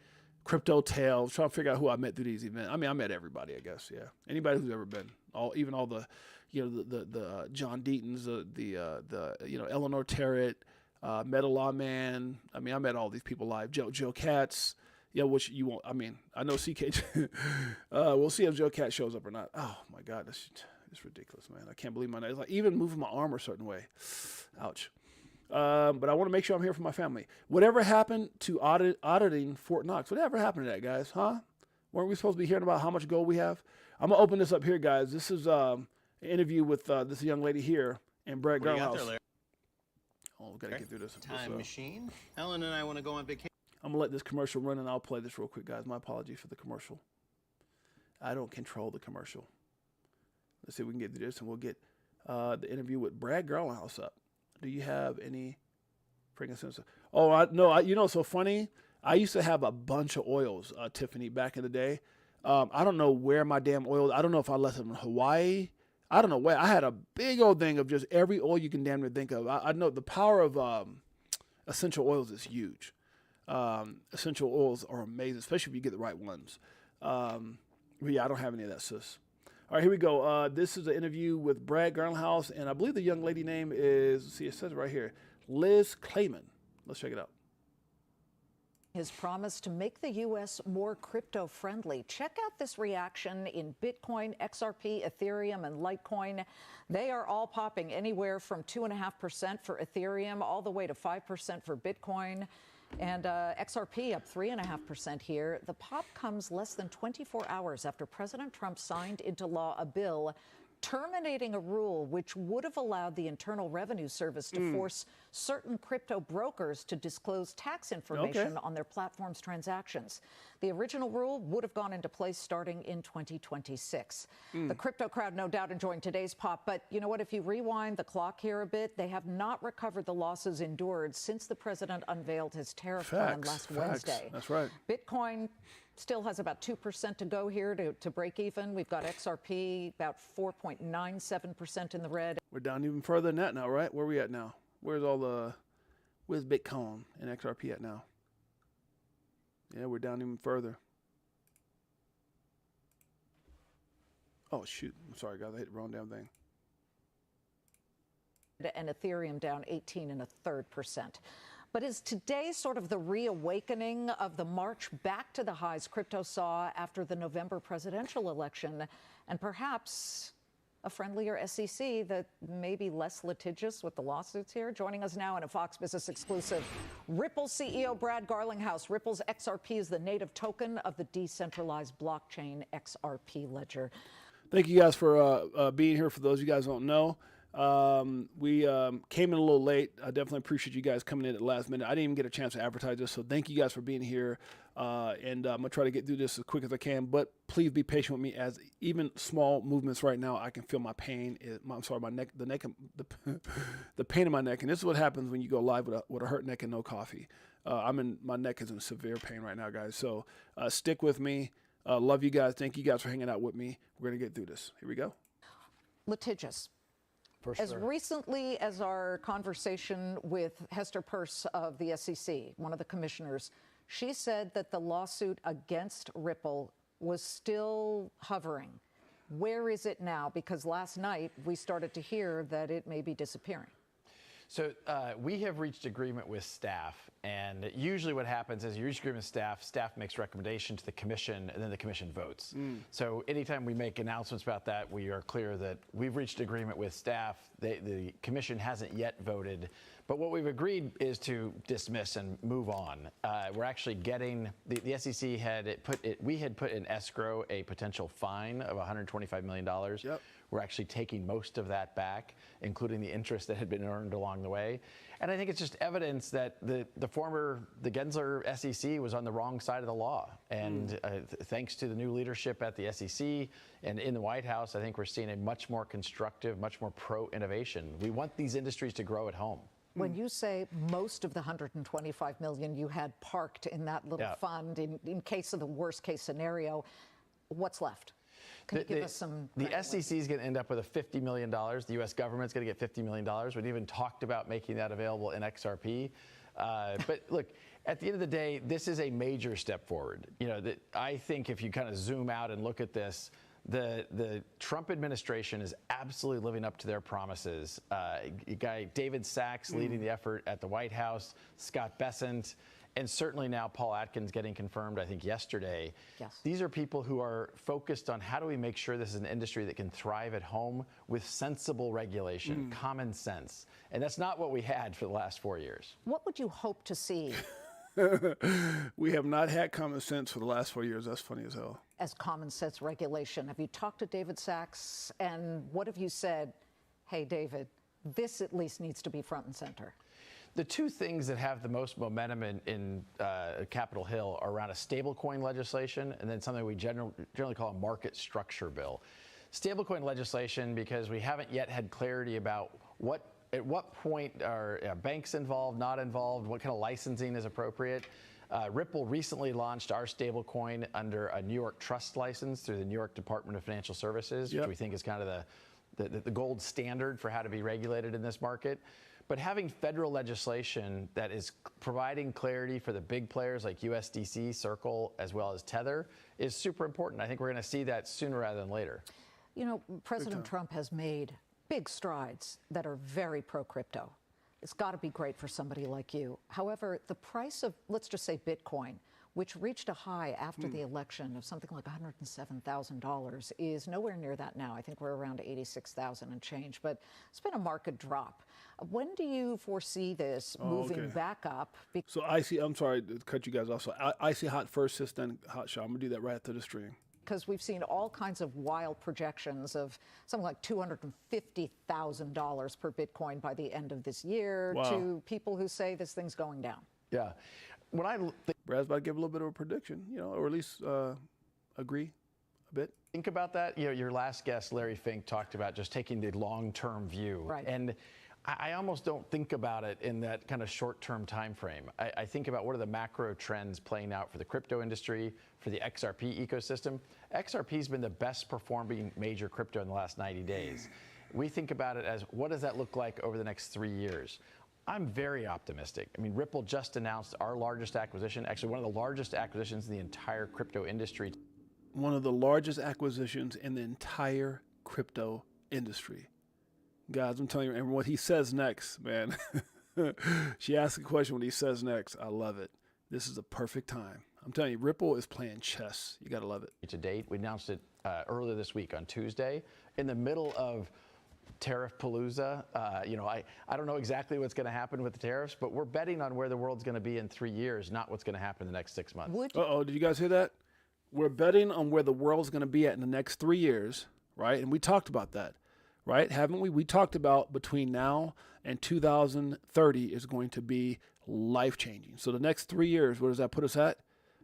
Crypto Tail. Trying to figure out who I met through these events. I mean, I met everybody, I guess. Yeah, anybody who's ever been. Even all the, the John Deatons, the Eleanor Terrett, met a lawman. I mean, I met all these people live. Joe Katz. Yeah, which you won't. I mean, I know CK. We'll see if Joe Katz shows up or not. Oh my God, it's ridiculous, man. I can't believe my neck. It's like even moving my arm a certain way. Ouch. But I want to make sure I'm here for my family. Whatever happened to auditing Fort Knox? Whatever happened to that, guys? Huh? Weren't we supposed to be hearing about how much gold we have? I'm gonna open this up here, guys. This is an interview with this young lady here in Brad Garlhouse. Oh, we gotta get through this. Time machine. Ellen and I want to go on vacation. I'm gonna let this commercial run and I'll play this real quick, guys. My apologies for the commercial. I don't control the commercial. Let's see if we can get through this and we'll get the interview with Brad Garlhouse up. Do you have any frankincense? Oh, you know, it's so funny. I used to have a bunch of oils, Tiffany, back in the day. I don't know where my damn oils, I don't know if I left them in Hawaii. I don't know where. I had a big old thing of just every oil you can damn near think of. I know the power of essential oils is huge. Essential oils are amazing, especially if you get the right ones. But yeah, I don't have any of that, sis. All right, here we go. This is an interview with Brad Garlhouse, and I believe the young lady name is, see, it says it right here, Liz Clayman. Let's check it out. His promise to make the U.S. more crypto-friendly. Check out this reaction in Bitcoin, XRP, Ethereum, and Litecoin. They are all popping anywhere from 2.5% for Ethereum all the way to 5% for Bitcoin. And XRP up 3.5% here. The pop comes less than 24 hours after President Trump signed into law a bill terminating a rule which would have allowed the Internal Revenue Service to force certain crypto brokers to disclose tax information on their platform's transactions. The original rule would have gone into place starting in 2026. The crypto crowd no doubt enjoying today's pop, but you know what? If you rewind the clock here a bit, they have not recovered the losses endured since the president unveiled his tariff plan last Wednesday. That's right. Bitcoin still has about 2% to go here to break even. We've got XRP about 4.97% in the red. We're down even further than that now, right? Where are we at now? Where's Bitcoin and XRP at now? Yeah, we're down even further. Oh, shoot. I'm sorry, guys. I hit the wrong damn thing. And Ethereum down 18.33%. But is today sort of the reawakening of the march back to the highs crypto saw after the November presidential election, and perhaps a friendlier SEC that may be less litigious with the lawsuits here? Joining us now in a Fox Business exclusive, Ripple CEO Brad Garlhouse. Ripple's XRP is the native token of the decentralized blockchain XRP ledger. Thank you guys for being here. For those of you guys who don't know, we came in a little late. I definitely appreciate you guys coming in at the last minute. I didn't even get a chance to advertise this, so thank you guys for being here. And I'm gonna try to get through this as quick as I can, but please be patient with me, as even small movements right now, I can feel my pain. My neck, the pain in my neck. And this is what happens when you go live with a hurt neck and no coffee. My neck is in severe pain right now, guys. So stick with me. Love you guys. Thank you guys for hanging out with me. We're gonna get through this. Here we go. Litigious. As recently as our conversation with Hester Peirce of the SEC, one of the commissioners, she said that the lawsuit against Ripple was still hovering. Where is it now? Because last night we started to hear that it may be disappearing. So we have reached agreement with staff, and usually what happens is you reach agreement with staff makes recommendation to the commission, and then the commission votes. So anytime we make announcements about that, we are clear that we've reached agreement with staff. The commission hasn't yet voted, but what we've agreed is to dismiss and move on. We're actually getting, the SEC we had put in escrow a potential fine of $125 million. Yep. We're actually taking most of that back, including the interest that had been earned along the way. And I think it's just evidence that the Gensler SEC was on the wrong side of the law. And thanks to the new leadership at the SEC and in the White House, I think we're seeing a much more constructive, much more pro-innovation. We want these industries to grow at home. When you say most of the $125 million you had parked in that little fund in case of the worst case scenario, what's left? Can you give us some? The SEC is going to end up with a $50 million. The U.S. government's going to get $50 million. We've even talked about making that available in XRP. But look, at the end of the day, this is a major step forward. I think if you kind of zoom out and look at this, the Trump administration is absolutely living up to their promises. Guy David Sachs leading the effort at the White House, Scott Bessent, and certainly now Paul Atkins getting confirmed, I think, yesterday. Yes. These are people who are focused on how do we make sure this is an industry that can thrive at home with sensible regulation, common sense. And that's not what we had for the last 4 years. What would you hope to see We have not had common sense for the last 4 years. That's funny as hell. as common sense regulation? Have you talked to David Sachs, and what have you said? Hey, David, this at least needs to be front and center. The two things that have the most momentum in Capitol Hill are around a stablecoin legislation and then something we generally call a market structure bill. Stablecoin legislation, because we haven't yet had clarity about at what point are banks involved, not involved, what kind of licensing is appropriate. Ripple recently launched our stablecoin under a New York trust license through the New York Department of Financial Services, which we think is kind of the gold standard for how to be regulated in this market. But having federal legislation that is providing clarity for the big players like USDC, Circle, as well as Tether is super important. I think we're going to see that sooner rather than later. You know, President Trump has made big strides that are very pro-crypto. It's got to be great for somebody like you. However, the price of, let's just say, Bitcoin, which reached a high after the election of something like $107,000, is nowhere near that now. I think we're around 86,000 and change, but it's been a market drop. When do you foresee this moving back up? So I'm sorry to cut you guys off. So Icy Hot first, sis, then Hot Shot. I'm going to do that right after the stream. Because we've seen all kinds of wild projections of something like $250,000 per Bitcoin by the end of this year to people who say this thing's going down. Yeah. When I Brad's about to give a little bit of a prediction, or at least agree a bit. think about that, your last guest, Larry Fink, talked about just taking the long-term view. Right. And I almost don't think about it in that kind of short-term time frame. I think about what are the macro trends playing out for the crypto industry, for the XRP ecosystem. XRP's been the best performing major crypto in the last 90 days. We think about it as what does that look like over the next 3 years? I'm very optimistic. I mean, Ripple just announced our largest acquisition, actually one of the largest acquisitions in the entire crypto industry. One of the largest acquisitions in the entire crypto industry. Guys, I'm telling you, and what he says next, man. She asked a question what he says next. I love it. This is a perfect time. I'm telling you, Ripple is playing chess. You got to love it. To date, we announced it earlier this week on Tuesday in the middle of tariff palooza. I don't know exactly what's going to happen with the tariffs, but we're betting on where the world's going to be in 3 years, not what's going to happen in the next 6 months. Did you guys hear that? We're betting on where the world's going to be at in the next 3 years, right? And we talked about that, right? Haven't we? We talked about between now and 2030 is going to be life-changing. So the next 3 years, where does that put us at?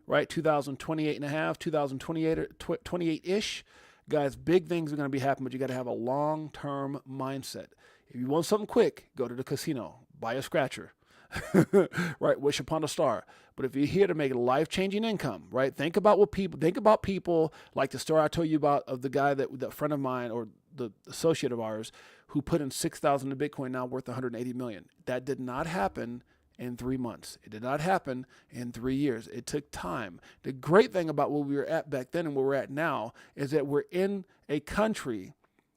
Right? 2028 and a half, 2028-ish. Guys, big things are going to be happening, but you got to have a long-term mindset. If you want something quick, go to the casino, buy a scratcher, right? Wish upon a star. But if you're here to make life-changing income, right? Think about people like the story I told you about of the guy that friend of mine or the associate of ours who put in 6,000 in Bitcoin, now worth 180 million. That did not happen in 3 months. It did not happen in 3 years. It took time. The great thing about where we were at back then and where we're at now is that we're in a country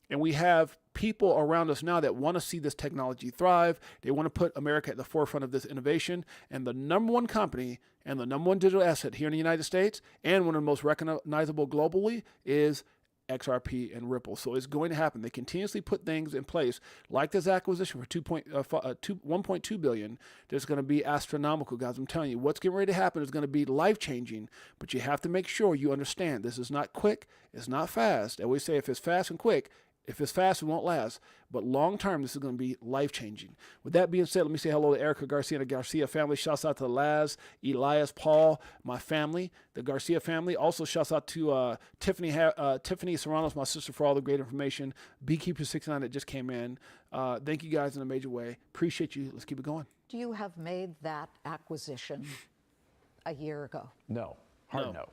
And we have people around us now that want to see this technology thrive. They want to put America at the forefront of this innovation. And the number one company and the number one digital asset here in the United States, and one of the most recognizable globally, is XRP and Ripple. So it's going to happen. They continuously put things in place like this acquisition for $1.2 billion. That's going to be astronomical, guys. I'm telling you, what's getting ready to happen is going to be life-changing, but you have to make sure you understand this is not quick. It's not fast. I always say if it's fast and quick, if it's fast, it won't last. But long term, this is going to be life-changing. With that being said, let me say hello to Erica Garcia and the Garcia family. Shouts out to Laz, Elias, Paul, my family, the Garcia family. Also, shouts out to Tiffany Serranos, my sister, for all the great information. Beekeeper69 that just came in. Thank you guys in a major way. Appreciate you. Let's keep it going. Do you have made that acquisition a year ago? No. Hard no.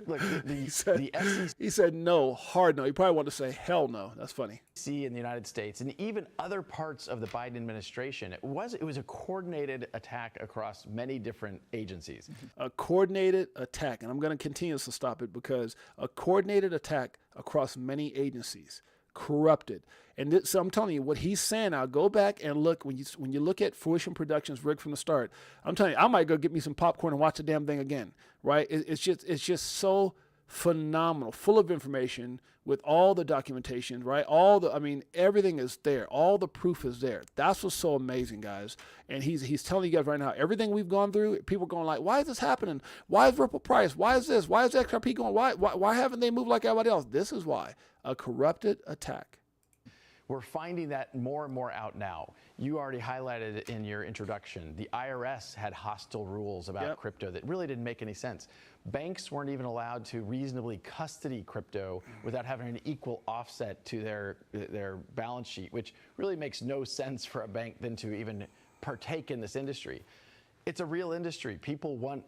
Look, the SEC He said no, hard no. He probably wanted to say hell no. That's funny. in the United States and even other parts of the Biden administration, it was a coordinated attack across many different agencies. A coordinated attack, and I'm going to continue to stop it because a coordinated attack across many agencies, corrupted. And so I'm telling you, what he's saying now, go back and look, when you look at Fruition Productions rigged from the start, I'm telling you, I might go get me some popcorn and watch the damn thing again, right? It's just so phenomenal, full of information with all the documentation, right? Everything is there. All the proof is there. That's what's so amazing, guys. And he's telling you guys right now, everything we've gone through, people are going like, why is this happening? Why is Ripple price? Why is this? Why is XRP going? Why haven't they moved like everybody else? This is why. A corrupted attack. We're finding that more and more out now. You already highlighted it in your introduction. The IRS had hostile rules about crypto that really didn't make any sense. Banks weren't even allowed to reasonably custody crypto without having an equal offset to their balance sheet, which really makes no sense for a bank then to even partake in this industry. It's a real industry. People want,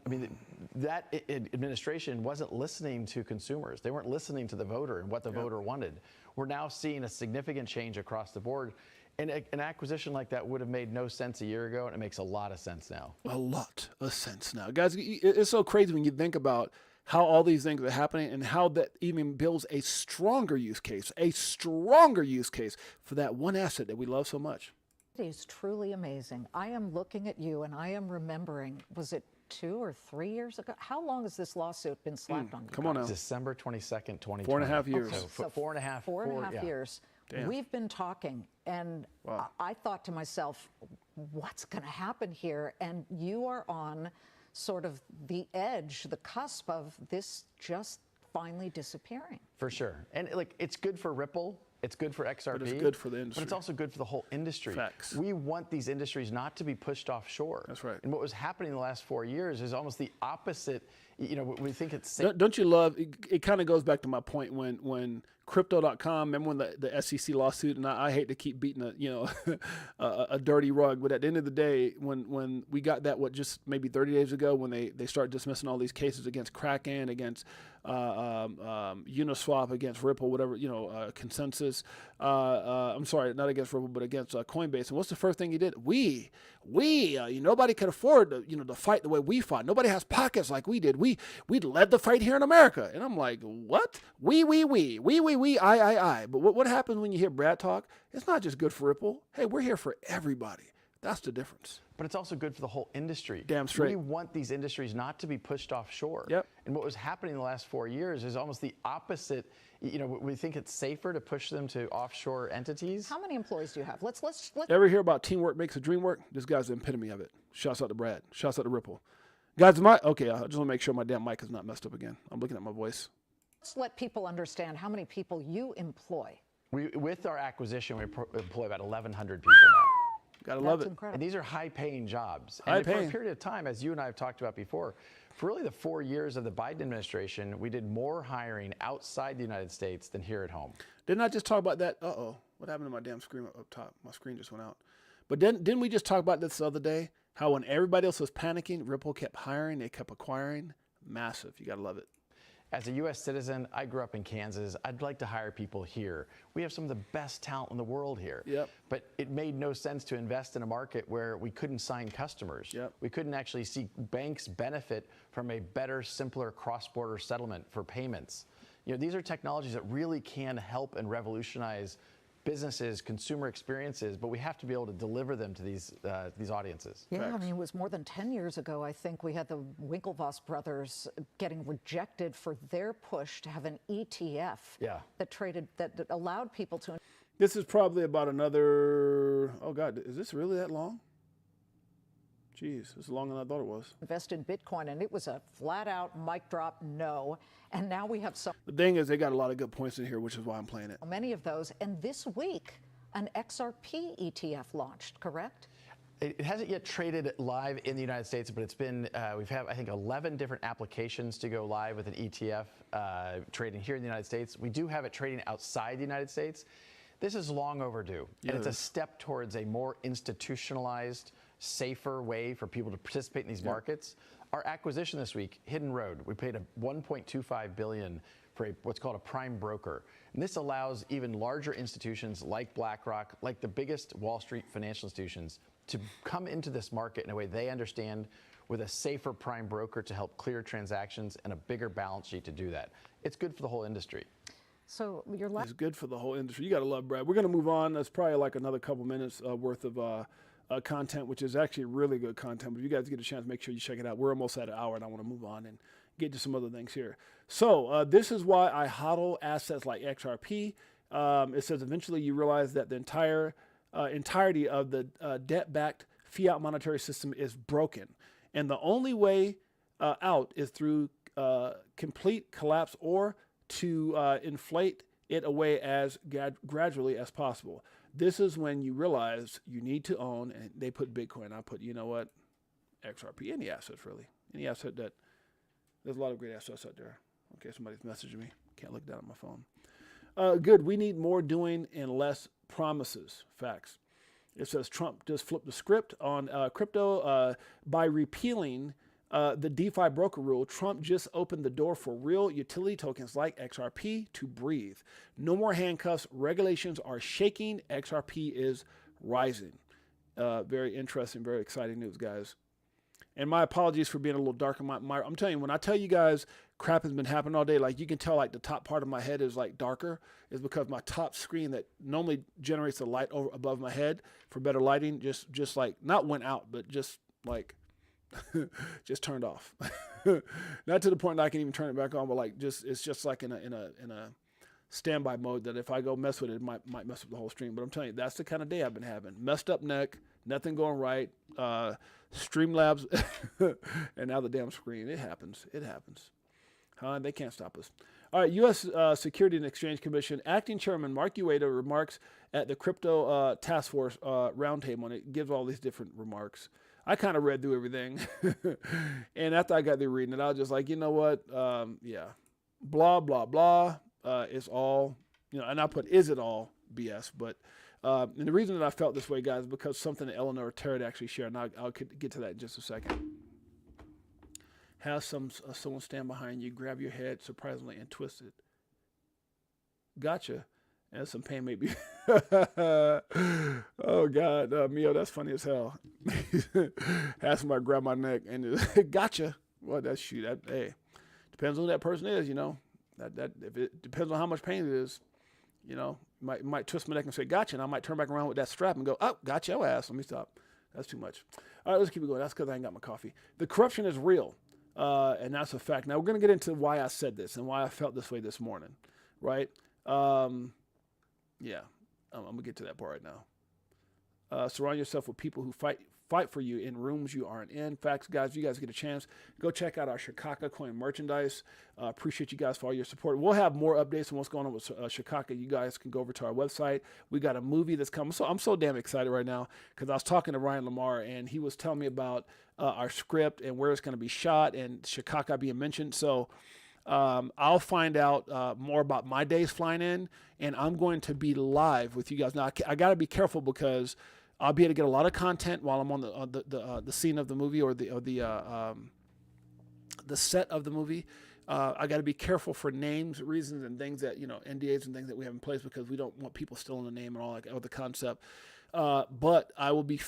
that administration wasn't listening to consumers. They weren't listening to the voter and what the voter wanted. We're now seeing a significant change across the board. And an acquisition like that would have made no sense a year ago, and it makes a lot of sense now. A lot of sense now. Guys, it's so crazy when you think about how all these things are happening and how that even builds a stronger use case for that one asset that we love so much. It is truly amazing. I am looking at you and I am remembering, was it 2 or 3 years ago? How long has this lawsuit been slapped on you? Come on now. December 22nd, 2020. 4.5 years. Okay, so 4.5 years. Damn. We've been talking, and I thought to myself, what's going to happen here? And you are on sort of the edge, the cusp of this just finally disappearing. For sure. And it's good for Ripple. It's good for XRP. But it's good for the industry. But it's also good for the whole industry. Facts. We want these industries not to be pushed offshore. That's right. And what was happening in the last 4 years is almost the opposite. We think it's safe. Don't you love it? Kind of goes back to my point when Crypto.com. Remember when the SEC lawsuit? And I hate to keep beating a dirty rug, but at the end of the day, when we got that, just maybe 30 days ago, when they start dismissing all these cases against Kraken, against Uniswap, against Ripple, whatever, Consensus. I'm sorry, not against Ripple, but against Coinbase. And what's the first thing he did? Nobody could afford to fight the way we fought. Nobody has pockets like we did. We led the fight here in America. And I'm like, what? I. But what happens when you hear Brad talk? It's not just good for Ripple. Hey, we're here for everybody. That's the difference. But it's also good for the whole industry. Damn straight. We want these industries not to be pushed offshore. Yep. And what was happening in the last 4 years is almost the opposite. We think it's safer to push them to offshore entities. How many employees do you have? Let's Ever hear about teamwork makes the dream work? This guy's the epitome of it. Shouts out to Brad. Shouts out to Ripple. Guys, I just want to make sure my damn mic is not messed up again. I'm looking at my voice. Let's let people understand how many people you employ. With our acquisition, we employ about 1,100 people now. Gotta love it. Incredible. And these are high-paying jobs. High And for paying. a period of time, as you and I have talked about before, for really the 4 years of the Biden administration, we did more hiring outside the United States than here at home. Didn't I just talk about that? What happened to my damn screen up top? My screen just went out. But didn't we just talk about this the other day? How when everybody else was panicking, Ripple kept hiring, they kept acquiring. Massive. You gotta love it. As a U.S. citizen, I grew up in Kansas. I'd like to hire people here. We have some of the best talent in the world here. Yep. But it made no sense to invest in a market where we couldn't sign customers. Yep. We couldn't actually see banks benefit from a better, simpler cross-border settlement for payments. These are technologies that really can help and revolutionize businesses, consumer experiences, but we have to be able to deliver them to these audiences. Yeah, I mean, it was more than 10 years ago, I think, we had the Winklevoss brothers getting rejected for their push to have an ETF that allowed people to. This is probably about another, oh God, is this really that long? Jeez, it's longer than I thought it was. Invest in Bitcoin, and it was a flat-out mic drop no. And now we have so The thing is, they got a lot of good points in here, which is why I'm playing it. many of those. And this week, an XRP ETF launched, correct? It hasn't yet traded live in the United States, but it's been, we've had, I think, 11 different applications to go live with an ETF trading here in the United States. We do have it trading outside the United States. This is long overdue, and it's a step towards a more institutionalized, safer way for people to participate in these markets. Our acquisition this week, Hidden Road, we paid a $1.25 billion for what's called a prime broker. And this allows even larger institutions like BlackRock, like the biggest Wall Street financial institutions, to come into this market in a way they understand, with a safer prime broker to help clear transactions and a bigger balance sheet to do that. It's good for the whole industry. So your last. It's good for the whole industry. You got to love Brad. We're going to move on. That's probably like another couple minutes worth of content, which is actually really good content. But if you guys get a chance, make sure you check it out. We're almost at an hour, and I want to move on and get to some other things here. So this is why I hodl assets like XRP. It says eventually you realize that the entirety of the debt-backed fiat monetary system is broken, and the only way out is through complete collapse or to inflate it away as gradually as possible. This is when you realize you need to own, and they put Bitcoin. I put, you know what, XRP, any assets really. Any asset that, there's a lot of great assets out there. Okay, somebody's messaging me. Can't look down at my phone. Good, we need more doing and less promises. Facts. It says Trump just flipped the script on crypto by repealing the DeFi broker rule. Trump just opened the door for real utility tokens like XRP to breathe. No more handcuffs. Regulations are shaking. XRP is rising. Very interesting, very exciting news, guys. And my apologies for being a little dark. I'm telling you, when I tell you guys crap has been happening all day, like you can tell like the top part of my head is like darker, is because my top screen that normally generates the light over above my head for better lighting just like not went out, but just like just turned off. Not to the point that I can even turn it back on, but like it's just like in a standby mode that if I go mess with it, it might mess up the whole stream. But I'm telling you, that's the kind of day I've been having. Messed up neck, nothing going right, Streamlabs, and now the damn screen. It happens. It happens. They can't stop us. All right, U.S. Security and Exchange Commission Acting Chairman Mark Ueda remarks at the Crypto Task Force Roundtable, and it gives all these different remarks. I kind of read through everything, and after I got through reading it, I was just like, you know what? Yeah, blah, blah, blah. It's all, and I put, is it all BS? But and the reason that I felt this way, guys, is because something that Eleanor Terrett actually shared, and I'll get to that in just a second. Have someone stand behind you, grab your head surprisingly, and twist it. Gotcha. And some pain maybe. Oh, God. Mio, that's funny as hell. Have somebody grab my neck and just, gotcha. Well, that's shoot. Hey, depends on who that person is, That if it depends on how much pain it is, might twist my neck and say, gotcha. And I might turn back around with that strap and go, oh, gotcha your ass. Let me stop. That's too much. All right, let's keep it going. That's because I ain't got my coffee. The corruption is real. And that's a fact. Now, we're going to get into why I said this and why I felt this way this morning, right? Yeah, I'm going to get to that part right now. Surround yourself with people who fight for you in rooms you aren't in. Facts, guys, if you guys get a chance, go check out our Chicago coin merchandise. Appreciate you guys for all your support. We'll have more updates on what's going on with Chicago. You guys can go over to our website. We got a movie that's coming. So I'm so damn excited right now because I was talking to Ryan Lamar, and he was telling me about our script and where it's going to be shot and Chicago being mentioned. So I'll find out more about my days flying in, and I'm going to be live with you guys. Now, I got to be careful because I'll be able to get a lot of content while I'm on the scene of the movie or the set of the movie. I got to be careful for names, reasons, and things that NDAs and things that we have in place because we don't want people stealing the name and all that or the concept. But I will be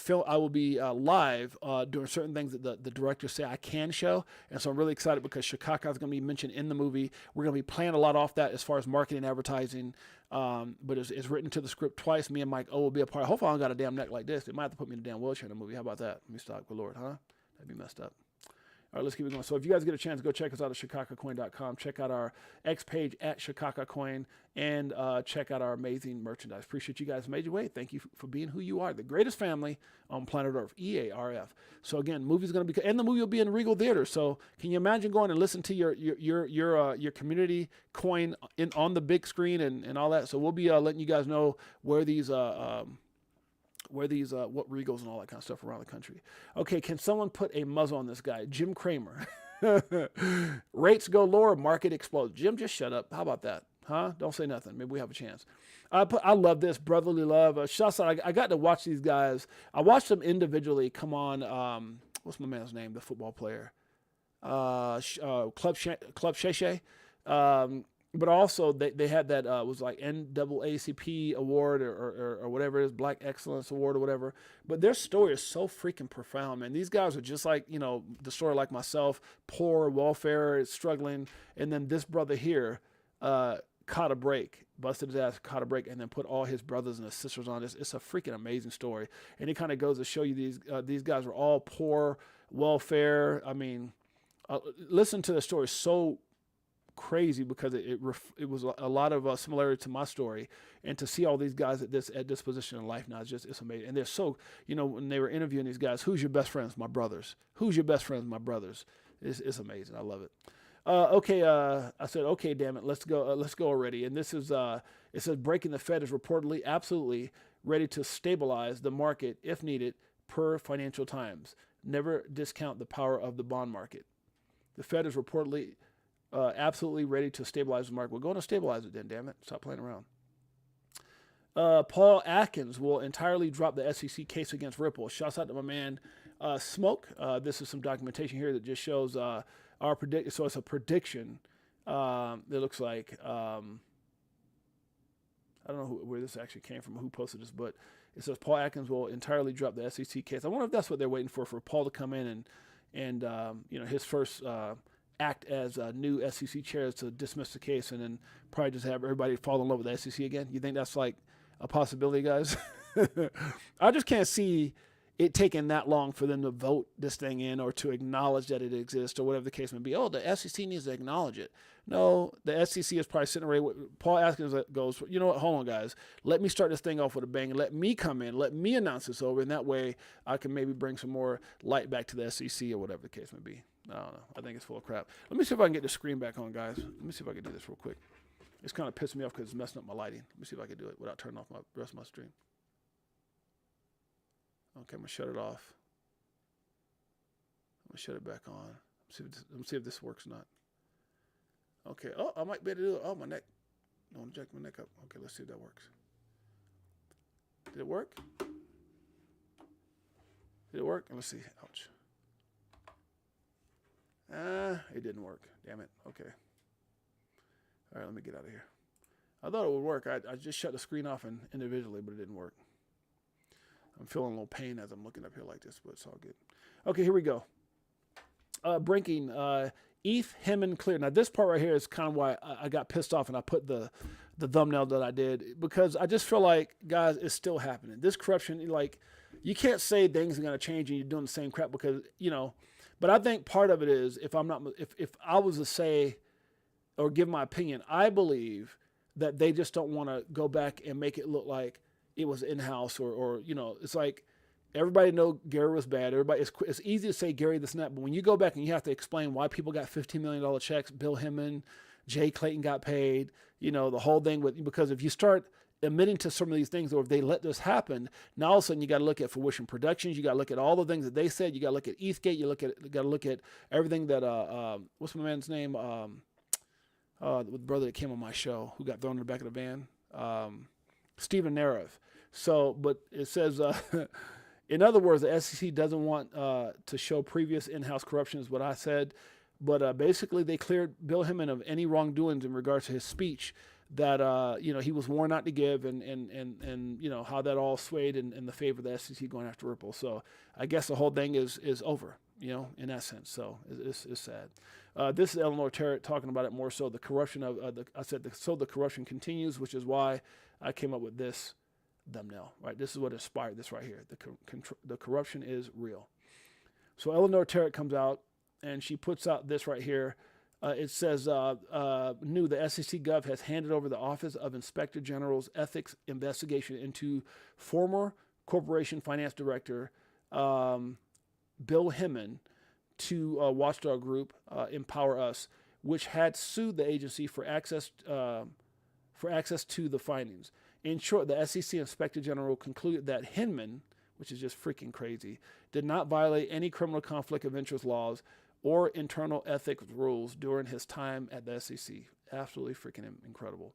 live doing certain things that the directors say I can show, and so I'm really excited because Chicago is going to be mentioned in the movie. We're going to be playing a lot off that as far as marketing and advertising. But it's written to the script twice. Me and Mike O will be a part. Hopefully I don't got a damn neck like this. They might have to put me in a damn wheelchair in the movie. How about that? Let me stop. Good Lord, huh? That'd be messed up. All right, let's keep it going. So if you guys get a chance, go check us out at ChicagoCoin.com. Check out our X page at ChicagoCoin, and check out our amazing merchandise. Appreciate you guys made your way. Thank you for being who you are. The greatest family on planet Earth, EARF. So again, movie's going to be, and the movie will be in Regal Theater. So can you imagine going and listen to your community coin on the big screen and all that? So we'll be letting you guys know where these what Regals and all that kind of stuff around the country. Okay, can someone put a muzzle on this guy? Jim Cramer. Rates go lower, market explodes. Jim, just shut up. How about that? Huh? Don't say nothing. Maybe we have a chance. I love this. Brotherly love. Shouts out. I got to watch these guys. I watched them individually come on. What's my man's name? The football player. Club Shay. But also they had that was like NAACP award or whatever it is, Black Excellence Award or whatever. But their story is so freaking profound, man. These guys are just like, the story like myself, poor, welfare, struggling. And then this brother here caught a break, busted his ass, caught a break, and then put all his brothers and his sisters on. It's a freaking amazing story. And it kind of goes to show you these guys were all poor, welfare. I mean, listen to the story. So crazy because it was a lot of similarity to my story, and to see all these guys at this position in life now it's amazing. And they're so, when they were interviewing these guys, who's your best friends? My brothers. Who's your best friends? My brothers. It's amazing. I love it. Okay, I said, okay, damn it, let's go already. And this is it says breaking the Fed is reportedly absolutely ready to stabilize the market if needed per Financial Times. Never discount the power of the bond market. The Fed is reportedly absolutely ready to stabilize the market. We're going to stabilize it then, damn it. Stop playing around. Paul Atkins will entirely drop the SEC case against Ripple. Shouts out to my man Smoke. This is some documentation here that just shows our prediction. So it's a prediction. It looks like, I don't know where this actually came from, who posted this, but it says Paul Atkins will entirely drop the SEC case. I wonder if that's what they're waiting for Paul to come in and his first act as a new SEC chair is to dismiss the case and then probably just have everybody fall in love with the SEC again. You think that's like a possibility, guys? I just can't see it taking that long for them to vote this thing in or to acknowledge that it exists or whatever the case may be. Oh, the SEC needs to acknowledge it. No, the SEC is probably sitting right. Paul Atkins goes, you know what? Hold on, guys. Let me start this thing off with a bang and let me come in. Let me announce this over. And that way I can maybe bring some more light back to the SEC or whatever the case may be. I don't know. I think it's full of crap. Let me see if I can get the screen back on, guys. Let me see if I can do this real quick. It's kind of pissing me off because it's messing up my lighting. Let me see if I can do it without turning off the rest of my stream. Okay, I'm going to shut it off. I'm going to shut it back on. Let me see if this works or not. Okay. Oh, I might be able to do it. Oh, my neck. I want to jack my neck up. Okay, let's see if that works. Did it work? Did it work? Let's see. Ouch. It didn't work. Damn it. Okay. All right, let me get out of here. I thought it would work. I just shut the screen off individually, but it didn't work. I'm feeling a little pain as I'm looking up here like this, but it's all good. Okay, here we go. Breaking ETH, Hemin, Clear. Now, this part right here is kind of why I got pissed off and I put the thumbnail that I did, because I just feel like, guys, it's still happening. This corruption, like, you can't say things are going to change and you're doing the same crap because, but I think part of it is, if I was to say or give my opinion, I believe that they just don't want to go back and make it look like it was in-house or it's like everybody know Gary was bad. It's easy to say Gary this and that, but when you go back and you have to explain why people got $15 million checks, Bill Hemman, Jay Clayton got paid, the whole thing because if you start admitting to some of these things, or if they let this happen, now all of a sudden you got to look at Fruition Productions, you got to look at all the things that they said, you got to look at ETHgate, you got to look at everything that what's my man's name? The brother that came on my show who got thrown in the back of the van, Stephen Narev. So, but it says, in other words, the SEC doesn't want to show previous in-house corruption, is what I said. But basically, they cleared Bill Hemman of any wrongdoings in regards to his speech that you know, he was warned not to give, and you know how that all swayed in the favor of the SEC going after Ripple. So I guess the whole thing is over, you know, in that sense. So it's sad. This is Eleanor Terrett talking about it more so. The corruption of the corruption continues, which is why I came up with this thumbnail. Right, this is what inspired this right here. The corruption is real. So Eleanor Terrett comes out and she puts out this right here. It says, new, the SEC Gov has handed over the Office of Inspector General's ethics investigation into former Corporation Finance Director Bill Hemmen to Watchdog Group Empower Us, which had sued the agency for access to the findings. In short, the SEC Inspector General concluded that Hemmen, which is just freaking crazy, did not violate any criminal conflict of interest laws or internal ethics rules during his time at the SEC. Absolutely freaking incredible.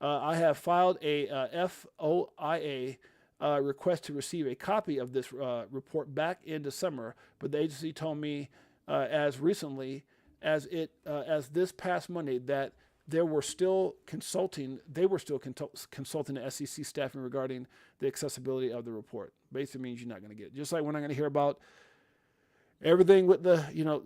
I have filed a FOIA request to receive a copy of this report back in December, but the agency told me as recently as this past Monday that they were still consulting the SEC staffing regarding the accessibility of the report. Basically means you're not going to get it. Just like we're not going to hear about everything with the, you know,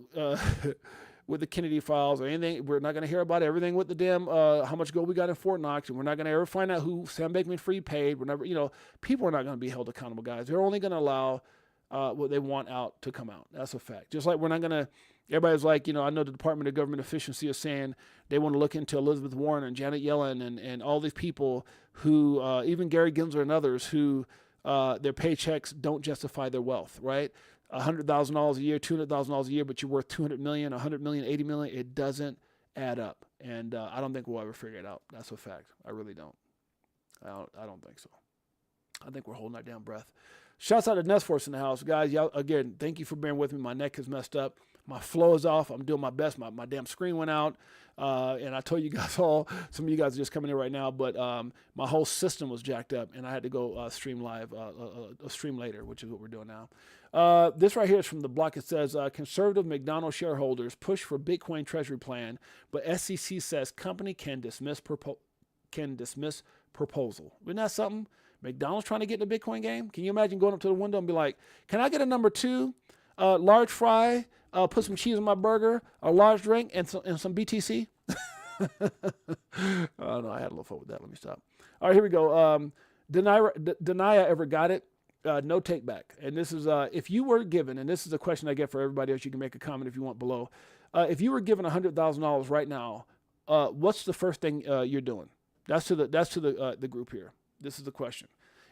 with the Kennedy files or anything. We're not going to hear about everything with the damn how much gold we got in Fort Knox, and we're not going to ever find out who Sam Bankman-Fried paid. We're never, you know, people are not going to be held accountable, guys. They're only going to allow what they want out to come out. That's a fact. Just like we're not going to. Everybody's like, you know, I know the Department of Government Efficiency is saying they want to look into Elizabeth Warren and Janet Yellen and all these people who, even Gary Gensler and others who their paychecks don't justify their wealth, right? $100,000 a year, $200,000 a year, but you're worth 200 million, 100 million, 80 million. It doesn't add up. And I don't think we'll ever figure it out. That's a fact. I really don't. I don't think so. I think we're holding our damn breath. Shouts out to NestForce in the house. Guys, y'all, again, thank you for bearing with me. My neck is messed up. My flow is off. I'm doing my best. My damn screen went out. And I told you guys all, some of you guys are just coming in right now, but my whole system was jacked up, and I had to go stream live, stream later, which is what we're doing now. This right here is from The Block. It says, conservative McDonald's shareholders push for Bitcoin treasury plan, but SEC says company can dismiss proposal. Isn't that something? McDonald's trying to get in the Bitcoin game? Can you imagine going up to the window and be like, can I get a number 2, large fry, put some cheese on my burger, a large drink, and some BTC? Oh, no, I had a little fun with that. Let me stop. All right, here we go. Deny I ever got it. No take back. And this is, if you were given, and this is a question I get for everybody else, you can make a comment if you want below. If you were given $100,000 right now, what's the first thing you're doing? That's to the group here. This is the question.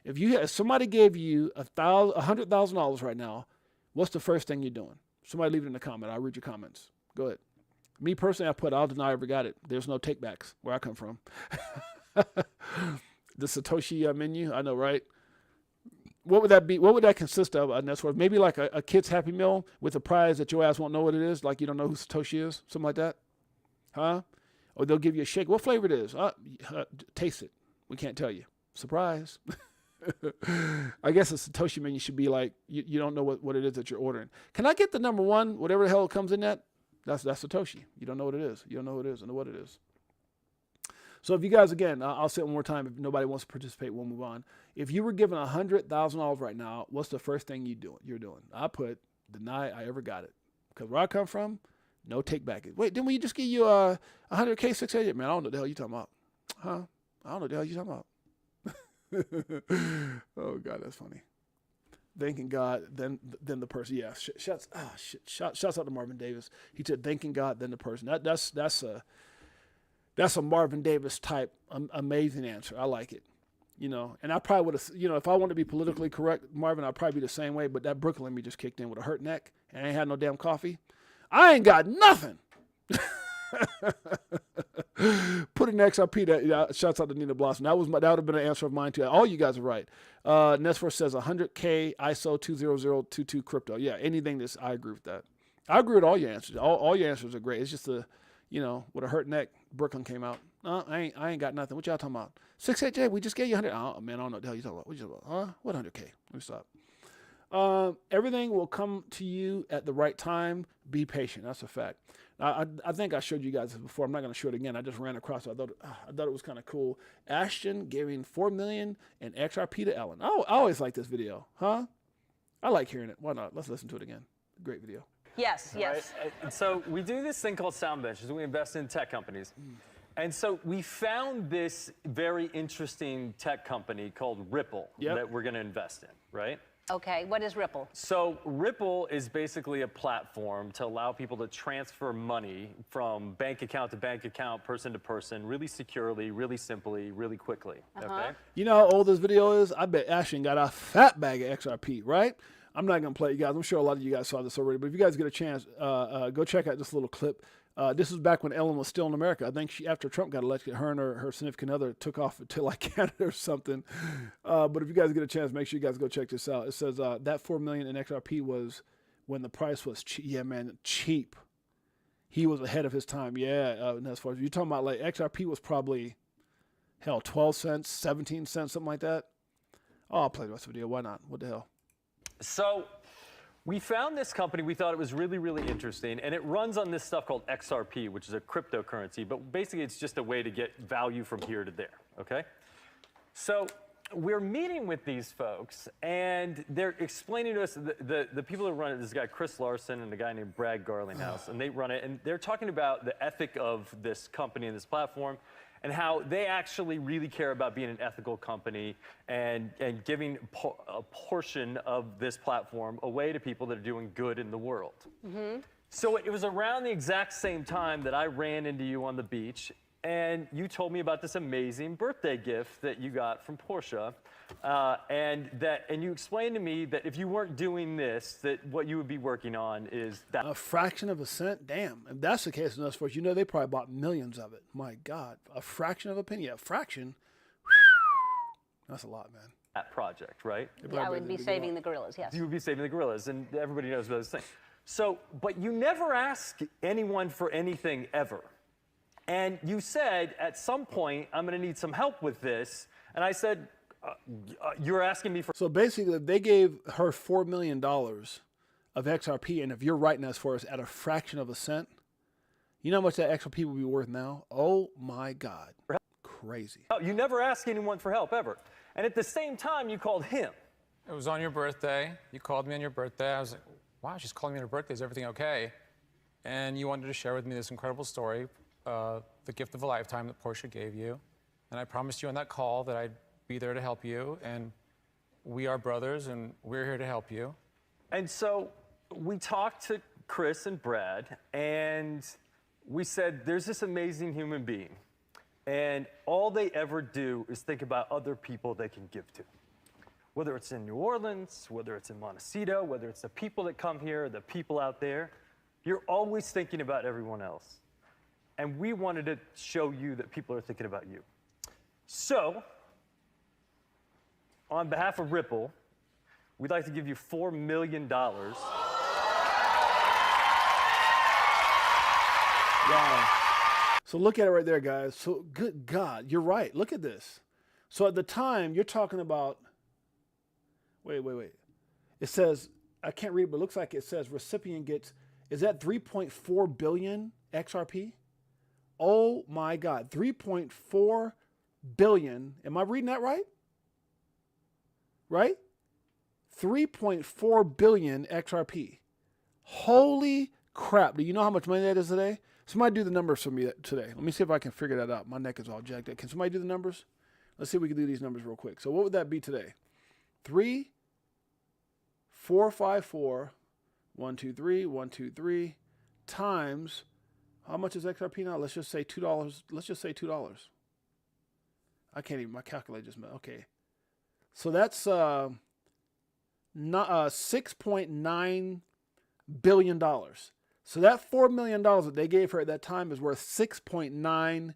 If somebody gave you $100,000 right now, what's the first thing you're doing? Somebody leave it in the comment. I'll read your comments. Go ahead. Me personally, I'll deny I ever got it. There's no takebacks where I come from. The Satoshi menu, I know, right? What would that be? What would that consist of? NestForce? Maybe like a kid's Happy Meal with a prize that your ass won't know what it is, like you don't know who Satoshi is, something like that, huh? Or they'll give you a shake. What flavor it is? Taste it. We can't tell you. Surprise. I guess a Satoshi menu should be like you don't know what it is that you're ordering. Can I get the number 1, whatever the hell comes in that? That's Satoshi. You don't know what it is. You don't know what it is and what it is. So if you guys, again, I'll say it one more time. If nobody wants to participate, we'll move on. If you were given $100,000 right now, what's the first thing you're doing? I put deny I ever got it. Because where I come from, no take back. Wait, didn't we just give you $100K 688? Man, I don't know what the hell you're talking about. Huh? I don't know what the hell you're talking about. Oh God, that's funny. Thanking God, then the person. Yeah, shouts out to Marvin Davis. He said, "Thanking God, then the person." That's a Marvin Davis type amazing answer. I like it. You know, and I probably would have. You know, if I wanted to be politically correct, Marvin, I'd probably be the same way. But that Brooklyn me just kicked in with a hurt neck, and I ain't had no damn coffee. I ain't got nothing. Put an XRP. That shouts out to Nina Blossom. That would have been an answer of mine too. All you guys are right. NestForce says 100K ISO 20022 crypto. Yeah, anything I agree with that. I agree with all your answers. All your answers are great. It's just with a hurt neck, Brooklyn came out. I ain't got nothing. What y'all talking about? 6-8Jay, we just gave you 100. Oh man, I don't know what the hell you talking about. What you talking about? Huh? What 100K? Let me stop. Everything will come to you at the right time. Be patient. That's a fact. I think I showed you guys this before. I'm not going to show it again. I just ran across it. I thought it was kind of cool. Ashton giving $4 million in XRP to Ellen. Oh, I always like this video, huh? I like hearing it. Why not? Let's listen to it again. Great video. Yes, yes. Right? So we do this thing called sound benches. We invest in tech companies. And so we found this very interesting tech company called Ripple that we're going to invest in, right? Okay, what is Ripple? So Ripple is basically a platform to allow people to transfer money from bank account to bank account, person to person, really securely, really simply, really quickly. Okay. You know how old this video is? I bet Ashton got a fat bag of XRP, right? I'm not going to play it, you guys. I'm sure a lot of you guys saw this already, but if you guys get a chance, go check out this little clip. This was back when Ellen was still in America. I think after Trump got elected, her and her significant other took off to like Canada or something. But if you guys get a chance, make sure you guys go check this out. It says that $4 million in XRP was when the price was cheap. Yeah, man, cheap. He was ahead of his time. Yeah, as far as you're talking about, like XRP was probably, hell, 12 cents, 17 cents, something like that. Oh, I'll play the rest of the video. Why not? What the hell? So we found this company. We thought it was really, really interesting. And it runs on this stuff called XRP, which is a cryptocurrency. But basically, it's just a way to get value from here to there. Okay? So we're meeting with these folks, and they're explaining to us, the people who run it, this guy Chris Larson and a guy named Brad Garlinghouse, and they run it, and they're talking about the ethic of this company and this platform, and how they actually really care about being an ethical company and giving a portion of this platform away to people that are doing good in the world. So it was around the exact same time that I ran into you on the beach, and you told me about this amazing birthday gift that you got from Porsche, and you explained to me that if you weren't doing this, that what you would be working on is that. A fraction of a cent? Damn. If that's the case in us, you know they probably bought millions of it. My God. A fraction of a penny. A fraction? That's a lot, man. That project, right? Yeah, I would be saving the gorillas, yes. You would be saving the gorillas, and everybody knows about this thing. So, but you never ask anyone for anything ever. And you said, at some point, I'm going to need some help with this. And I said, you're asking me for. So basically, they gave her $4 million of XRP, and if you're writing us for us at a fraction of a cent, you know how much that XRP would be worth now? Oh my God. Crazy. You never ask anyone for help, ever. And at the same time, you called him. It was on your birthday. You called me on your birthday. I was like, wow, she's calling me on her birthday. Is everything okay? And you wanted to share with me this incredible story, the gift of a lifetime that Porsche gave you. And I promised you on that call that I'd be there to help you. And we are brothers, and we're here to help you. And so we talked to Chris and Brad, and we said, there's this amazing human being. And all they ever do is think about other people they can give to. Whether it's in New Orleans, whether it's in Montecito, whether it's the people that come here, the people out there, you're always thinking about everyone else. And we wanted to show you that people are thinking about you. So, on behalf of Ripple, we'd like to give you $4 million. Wow. So look at it right there, guys. So good God, you're right. Look at this. So at the time, you're talking about, wait. It says, I can't read it, but it looks like it says recipient gets, is that 3.4 billion XRP? Oh my God, 3.4 billion. Am I reading that right? Right? 3.4 billion XRP. Holy crap. Do you know how much money that is today? Somebody do the numbers for me today. Let me see if I can figure that out. My neck is all jacked up. Can somebody do the numbers? Let's see if we can do these numbers real quick. So what would that be today? 3,454, 123 times, how much is XRP now? Let's just say $2. Let's just say $2. I can't even, my calculator just, okay. So that's $6.9 billion. So that $4 million that they gave her at that time is worth $6.9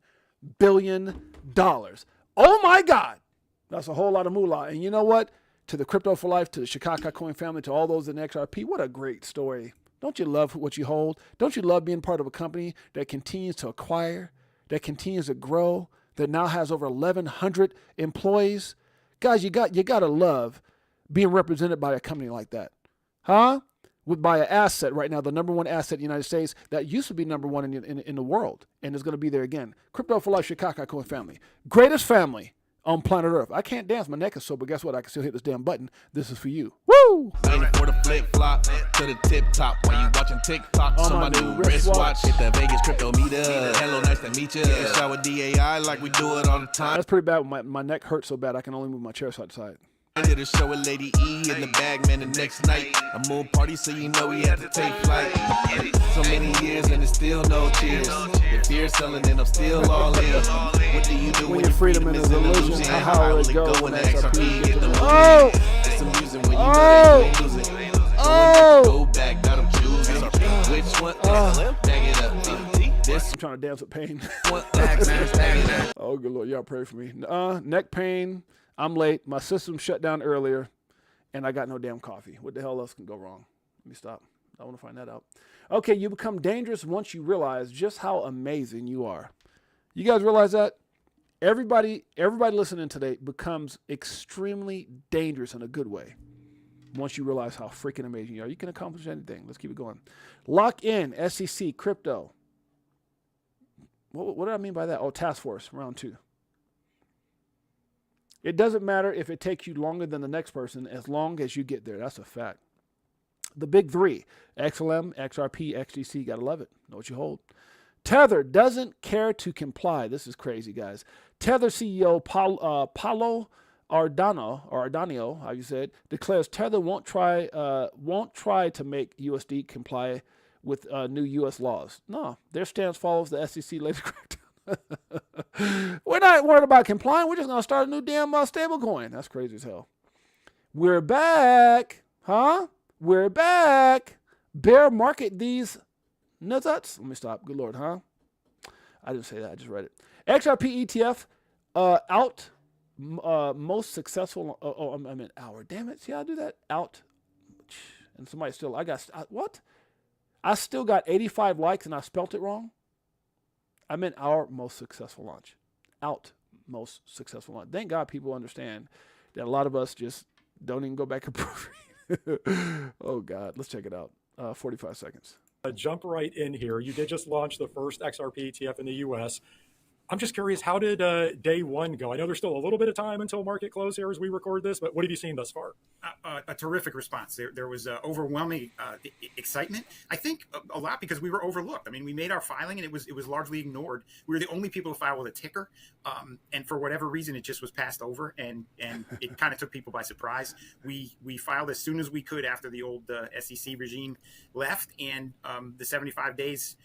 billion. Oh my God. That's a whole lot of moolah. And you know what? To the Crypto for Life, to the Chicago Coin family, to all those in XRP, what a great story. Don't you love what you hold? Don't you love being part of a company that continues to acquire, that continues to grow, that now has over 1,100 employees? Guys, you got to love being represented by a company like that? Huh? By an asset right now, the number one asset in the United States that used to be number one in the world and is going to be there again. Crypto for Life Chicago Coin family. Greatest family on planet Earth. I can't dance. My neck is sore, but guess what? I can still hit this damn button. This is for you. Woo! Waiting for the flip flop to the tip top while you watching TikTok. On So my my new new wristwatch. wristwatch. Hit the Vegas crypto meter. Hello, nice to meet you. Shower DAI like we do it all the time. That's pretty bad. My neck hurts so bad I can only move my chair side to side. I did a show with Lady E in the bag, man, the next night. A moon party, so you know we had to take flight. So many years and it's still no cheers. The fear selling and I'm still all in. What do you do when your freedom is an illusion? How will it go when the XRP get the Oh! It's amusing when you know that you ain't losing. Oh! Go back, got them choosing. Which one? Bag it up. This I'm trying to dance with pain. one, bag it up. Oh, good Lord. Y'all pray for me. Neck pain. I'm late. My system shut down earlier, and I got no damn coffee. What the hell else can go wrong? Let me stop. I want to find that out. Okay, you become dangerous once you realize just how amazing you are. You guys realize that? Everybody listening today becomes extremely dangerous in a good way once you realize how freaking amazing you are. You can accomplish anything. Let's keep it going. Lock in, SEC, crypto. What do I mean by that? Oh, task force, round 2. It doesn't matter if it takes you longer than the next person as long as you get there. That's a fact. The big 3, XLM, XRP, XDC, gotta love it. Know what you hold. Tether doesn't care to comply. This is crazy, guys. Tether CEO Paulo Ardanio, how you said, declares Tether won't try to make USD comply with new U.S. laws. No, their stance follows the SEC latest crackdown. We're not worried about complying. We're just going to start a new damn stable coin. That's crazy as hell. We're back. Huh? We're back. Bear market these nuts. Let me stop. Good Lord, huh? I didn't say that. I just read it. XRP ETF out most successful. I meant hour. Damn it. See how I do that? Out. And somebody still, what? I still got 85 likes and I spelt it wrong. I meant our most successful launch. Out most successful launch. Thank God people understand that a lot of us just don't even go back and prove it. Oh, God. Let's check it out. 45 seconds. Jump right in here. You did just launch the first XRP ETF in the U.S. I'm just curious, how did day one go? I know there's still a little bit of time until market close here as we record this, but what have you seen thus far? A terrific response. There was overwhelming excitement. I think a lot because we were overlooked. I mean, we made our filing and it was largely ignored. We were the only people to file with a ticker, and for whatever reason, it just was passed over, and it kind of took people by surprise. We filed as soon as we could after the old SEC regime left, and the 75 days.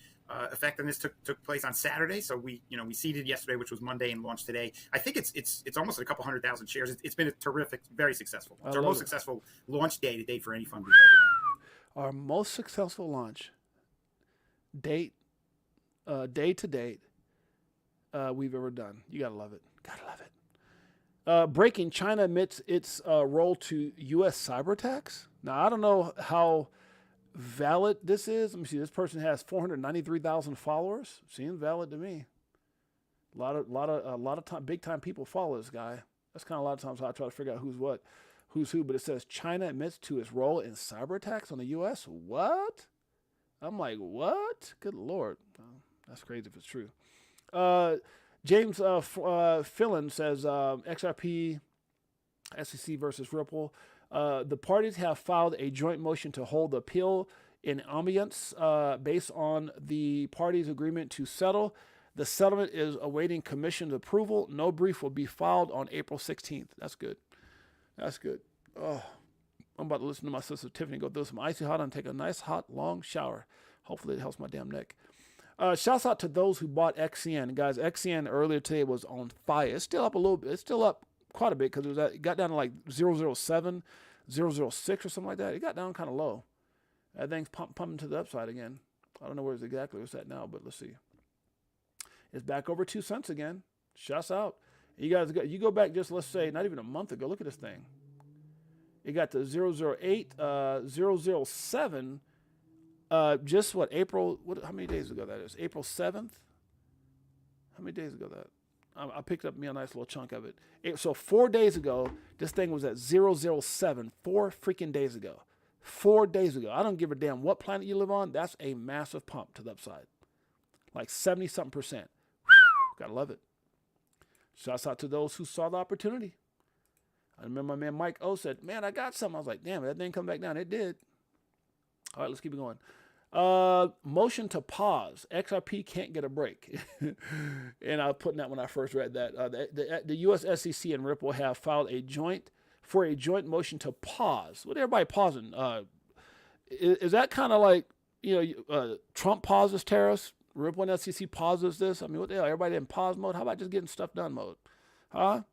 Effectiveness took place on Saturday, so we seeded yesterday, which was Monday, and launched today. I think it's almost a couple 100,000 shares. It's been a terrific, very successful. It's our most successful launch day to date for any fund we've ever. Our most successful launch day to date we've ever done. You gotta love it. Gotta love it. Breaking: China admits its role to U.S. cyber attacks. Now I don't know how valid this is. Let me see. This person has 493,000 followers. Seems valid to me. A lot of time, big time people follow this guy. That's kind of a lot of times how I try to figure out who's who. But it says China admits to its role in cyber attacks on the U.S. What? I'm like, what? Good Lord. That's crazy if it's true. James Fillon says XRP, SEC versus Ripple. The parties have filed a joint motion to hold the appeal in abeyance based on the parties' agreement to settle. The settlement is awaiting commission's approval. No brief will be filed on April 16th. That's good. That's good. Oh, I'm about to listen to my sister Tiffany go through some icy hot and take a nice, hot, long shower. Hopefully it helps my damn neck. Shouts out to those who bought XCN. Guys, XCN earlier today was on fire. It's still up a little bit. It's still up quite a bit because it got down to like 007, 006 or something like that. It got down kind of low. That thing's pumping to the upside again. I don't know where it's at now, but let's see. It's back over 2 cents again. Shouts out. You guys, you go back just, let's say, not even a month ago. Look at this thing. It got to 008, 007. Just what, April, how many days ago that is? April 7th? How many days ago that? I picked up me a nice little chunk of it. So 4 days ago, this thing was at 007. 4 freaking days ago. 4 days ago. I don't give a damn what planet you live on. That's a massive pump to the upside. Like 70-something%. Whew, gotta love it. Shouts out to those who saw the opportunity. I remember my man Mike O said, man, I got something. I was like, damn, that didn't come back down. It did. All right, let's keep it going. Motion to pause. XRP can't get a break. And I was putting that when I first read that. The U.S. SEC and Ripple have filed a joint motion to pause. What everybody pausing? Is that kind of like, Trump pauses tariffs? Ripple and SEC pauses this? I mean, what the hell? Everybody in pause mode? How about just getting stuff done mode? Huh?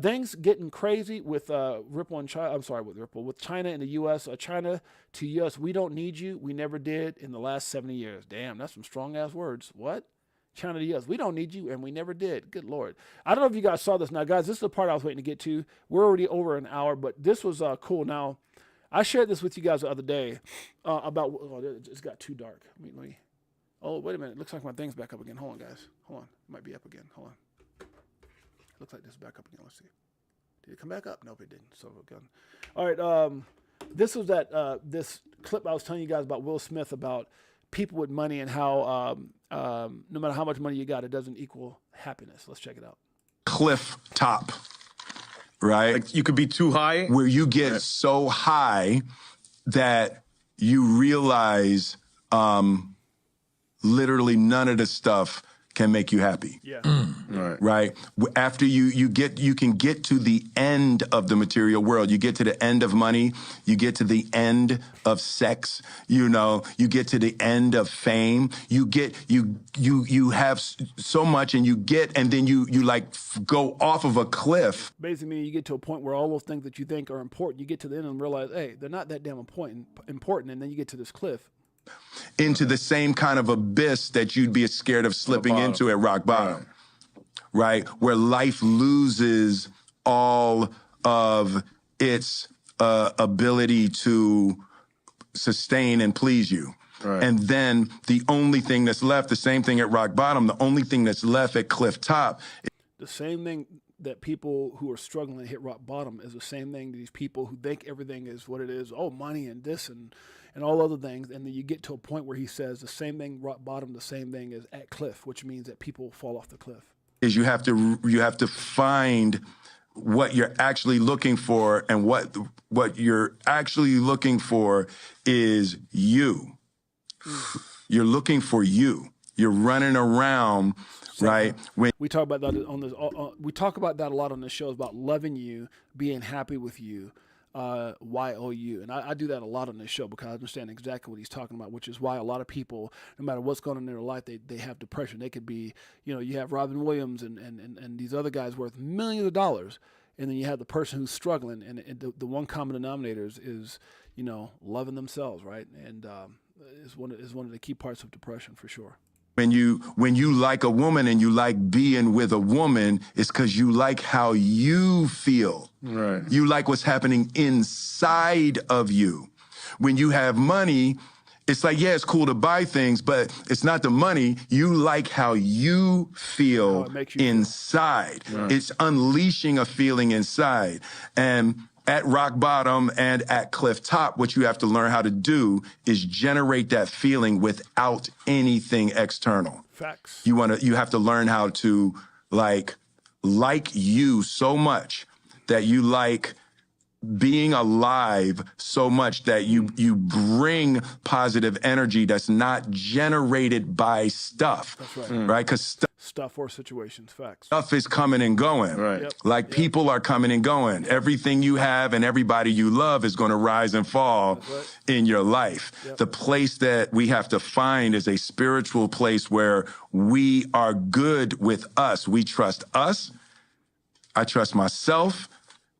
Things getting crazy with Ripple and China. I'm sorry, with Ripple, with China and the U.S. China to U.S. We don't need you. We never did in the last 70 years. Damn, that's some strong ass words. What? China to U.S. We don't need you, and we never did. Good Lord. I don't know if you guys saw this. Now, guys, this is the part I was waiting to get to. We're already over an hour, but this was cool. Now, I shared this with you guys the other day about. Oh, it's got too dark. Let me. Oh, wait a minute. It looks like my thing's back up again. Hold on, guys. Hold on. It might be up again. Hold on. Looks like this is back up again. Let's see. Did it come back up? Nope, it didn't. So again. All right. This was this clip I was telling you guys about Will Smith about people with money and how no matter how much money you got, it doesn't equal happiness. Let's check it out. Cliff top, right? Like you could be too high. Where you get so high that you realize literally none of the stuff can make you happy. Yeah. Right. After you can get to the end of the material world. You get to the end of money. You get to the end of sex. You get to the end of fame. You have so much, and then you like go off of a cliff. Basically, you get to a point where all those things that you think are important, you get to the end and realize, hey, they're not that damn important, and then you get to this cliff. Into the same kind of abyss that you'd be scared of slipping into at rock bottom, right? Where life loses all of its ability to sustain and please you. Right. And then the only thing that's left, the same thing at rock bottom, the only thing that's left at cliff top. The same thing that people who are struggling to hit rock bottom is the same thing to these people who think everything is what it is. Oh, money and this and all other things. And then you get to a point where he says the same thing, rock bottom, the same thing is at cliff, which means that people fall off the cliff. Is you have to find what you're actually looking for, and what you're actually looking for is you. You're looking for you. You're running around, right? When we talk about that on this, we talk about that a lot on this show, about loving you, being happy with you, YOU. And I do that a lot on this show because I understand exactly what he's talking about, which is why a lot of people, no matter what's going on in their life, they have depression. They could be, you have Robin Williams and these other guys worth millions of dollars. And then you have the person who's struggling. And the one common denominator is loving themselves, right? And is one of the key parts of depression for sure. When you like a woman and you like being with a woman, it's because you like how you feel. Right. You like what's happening inside of you. When you have money, it's like, yeah, it's cool to buy things, but it's not the money. You like how you feel inside. Right. It's unleashing a feeling inside. And at rock bottom and at cliff top, what you have to learn how to do is generate that feeling without anything external. Facts. You have to learn how to like you so much that you like being alive so much that you bring positive energy that's not generated by stuff. That's right. Right? Because stuff or situations, facts. Stuff is coming and going. Right. Yep. Like people are coming and going. Yep. Everything you have and everybody you love is going to rise and fall in your life. Yep. The place that we have to find is a spiritual place where we are good with us. We trust us. I trust myself.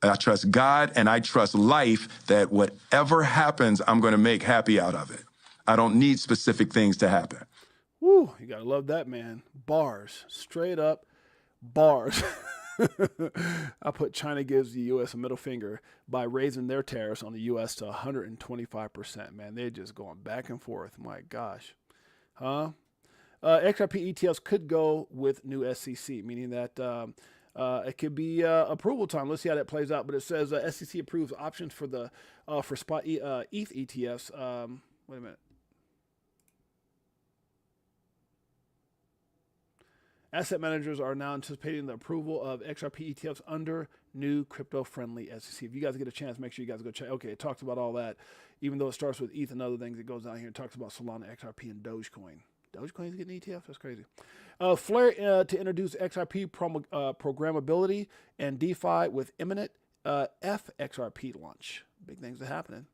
I trust God, and I trust life, that whatever happens, I'm going to make happy out of it. I don't need specific things to happen. Woo, you got to love that, man. Bars, straight up bars. I put China gives the U.S. a middle finger by raising their tariffs on the U.S. to 125%, man. They're just going back and forth. My gosh. Huh? XRP ETFs could go with new SEC, meaning that it could be approval time. Let's see how that plays out. But it says SEC approves options for the for spot ETH ETFs. Wait a minute. Asset managers are now anticipating the approval of XRP ETFs under new crypto-friendly SEC. If you guys get a chance, make sure you guys go check. Okay, it talks about all that. Even though it starts with ETH and other things, it goes down here and talks about Solana, XRP, and Dogecoin. Dogecoin's getting ETF? That's crazy. Flare to introduce XRP programmability and DeFi with imminent FXRP launch. Big things are happening.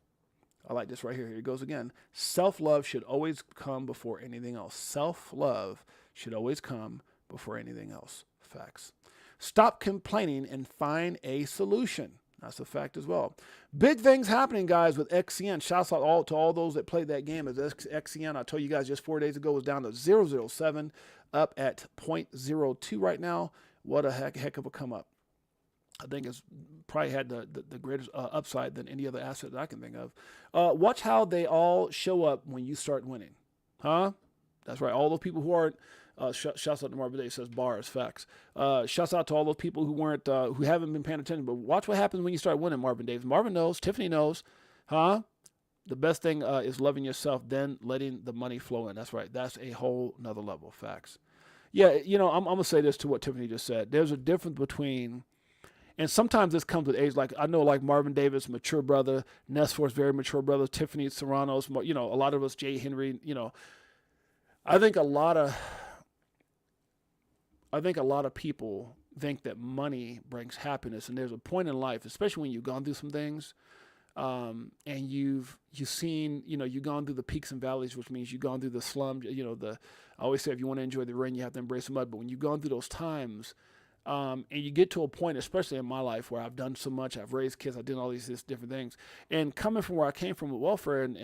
I like this right here. Here it goes again. Self-love should always come before anything else. Self-love should always come before anything else. Facts. Stop complaining and find a solution. That's a fact as well. Big things happening, guys, with XCN. Shouts out to all those that played that game. As XCN, I told you guys just 4 days ago, was down to 0.007, up at 0.02 right now. What a heck of a come up. I think it's probably had the greatest upside than any other asset that I can think of. Watch how they all show up when you start winning. Huh? That's right. All those people who aren't, shouts out to Marvin Day, says bars, facts. Shouts out to all those people who weren't, who haven't been paying attention. But watch what happens when you start winning, Marvin Davis. Marvin knows, Tiffany knows, huh? The best thing is loving yourself, then letting the money flow in. That's right. That's a whole nother level. Facts. Yeah, you know, I'm gonna say this to what Tiffany just said. There's a difference between, and sometimes this comes with age. Like I know, like Marvin Davis, mature brother, Nesfor's very mature brother, Tiffany Serrano's, you know, a lot of us, Jay Henry, you know. I think a lot of people think that money brings happiness, and there's a point in life, especially when you've gone through some things, and you've seen, you know, you've gone through the peaks and valleys, which means you've gone through the slum. You know, I always say if you want to enjoy the rain, you have to embrace the mud. But when you've gone through those times, and you get to a point, especially in my life, where I've done so much, I've raised kids, I did all these different things, and coming from where I came from with welfare and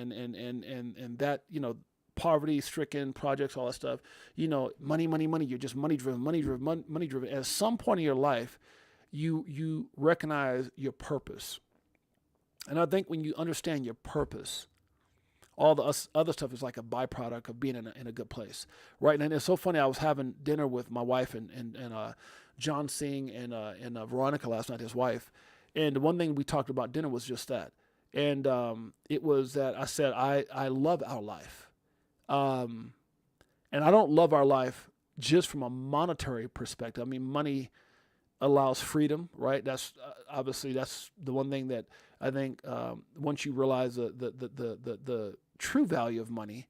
that, you know, poverty-stricken projects, all that stuff, you know, money. You're just money-driven. At some point in your life, you recognize your purpose. And I think when you understand your purpose, all the other stuff is like a byproduct of being in a good place, right? And it's so funny. I was having dinner with my wife and John Singh and Veronica last night, his wife. And the one thing we talked about dinner was just that. And it was that I said, I love our life. And I don't love our life just from a monetary perspective. I mean, money allows freedom, right? That's obviously that's the one thing that I think once you realize the true value of money,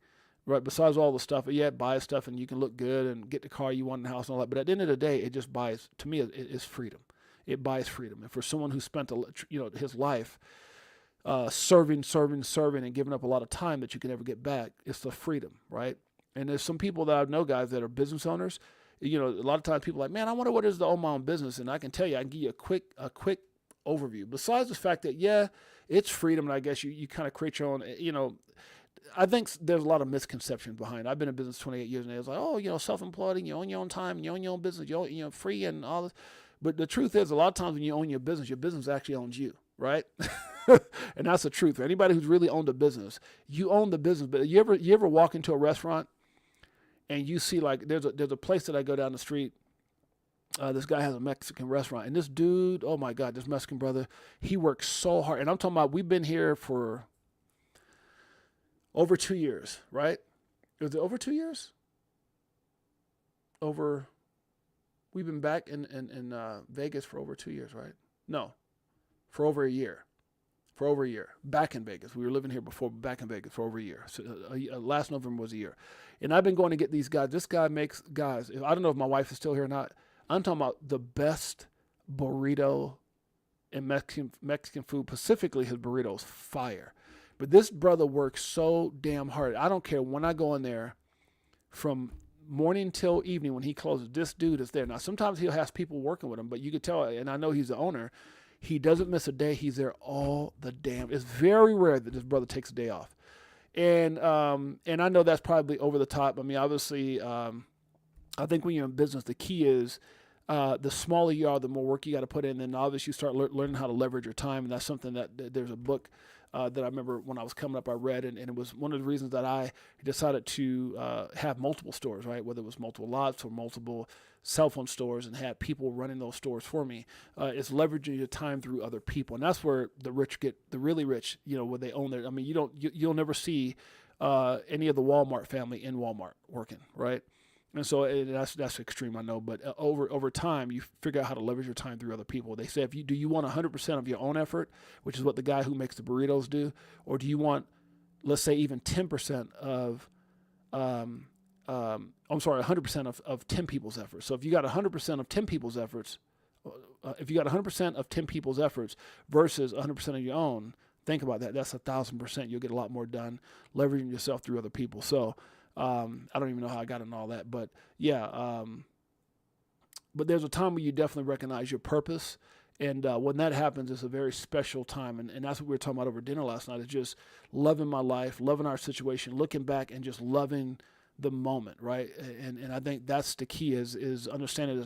right? Besides all the stuff, yeah, buy stuff and you can look good and get the car you want in the house and all that. But at the end of the day, it just buys. To me, it is freedom. It buys freedom. And for someone who spent his life serving and giving up a lot of time that you can never get back, it's the freedom, right? And there's some people that I know, guys, that are business owners. You know, a lot of times people are like, man, I wonder what it is to own my own business. And I can tell you, I can give you a quick overview. Besides the fact that, yeah, it's freedom, and I guess you kind of create your own, you know, I think there's a lot of misconceptions behind it. I've been in business 28 years, and it's like, oh, you know, self-employed, and you own your own time, and you own your own business, you're free and all this. But the truth is, a lot of times when you own your business actually owns you, right? And that's the truth. For anybody who's really owned a business, you own the business. But you ever walk into a restaurant and you see, like, there's a place that I go down the street. This guy has a Mexican restaurant, and this dude, oh my God, this Mexican brother, he works so hard. And I'm talking about, we've been here for over 2 years, right? Is it over 2 years? We've been back in Vegas for over 2 years, right? No, for over a year. For over a year, back in Vegas. We were living here before, back in Vegas for over a year. So last November was a year. And I've been going to get these guys. This guy makes, guys, I don't know if my wife is still here or not. I'm talking about the best burrito in Mexican food. Specifically, his burritos, fire. But this brother works so damn hard. I don't care when I go in there from morning till evening when he closes. This dude is there. Now, sometimes he'll have people working with him, but you can tell, and I know he's the owner, he doesn't miss a day. He's there all the damn. It's very rare that this brother takes a day off. And I know that's probably over the top. I mean, obviously, I think when you're in business, the key is the smaller you are, the more work you got to put in. And obviously, you start learning how to leverage your time. And that's something that there's a book that I remember when I was coming up, I read, and it was one of the reasons that I decided to have multiple stores, right? Whether it was multiple lots or multiple cell phone stores, and had people running those stores for me. It's leveraging your time through other people, and that's where the rich get the really rich. You know, where they own their. I mean, you'll never see any of the Walmart family in Walmart working, right? And so that's extreme, I know, but over time, you figure out how to leverage your time through other people. They say, do you want 100% of your own effort, which is what the guy who makes the burritos do, or do you want, let's say, even 10% of, 100% of 10 people's efforts. So if you got 100% of 10 people's efforts, if you got 100% of 10 people's efforts versus 100% of your own, think about that. That's 1,000%. You'll get a lot more done leveraging yourself through other people. So. I don't even know how I got into all that, but yeah. But there's a time where you definitely recognize your purpose, and when that happens, it's a very special time, and that's what we were talking about over dinner last night. Is just loving my life, loving our situation, looking back, and just loving the moment, right? And I think that's the key is understanding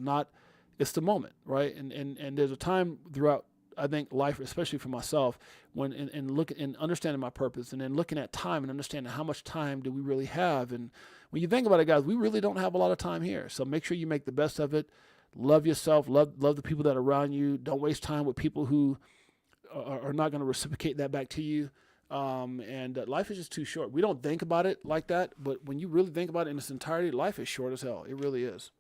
it's the moment, right? And there's a time throughout, I think, life, especially for myself, when and understanding my purpose, and then looking at time and understanding how much time do we really have. And when you think about it, guys, we really don't have a lot of time here. So make sure you make the best of it. Love yourself. Love the people that are around you. Don't waste time with people who are not going to reciprocate that back to you. And life is just too short. We don't think about it like that, but when you really think about it in its entirety, life is short as hell. It really is.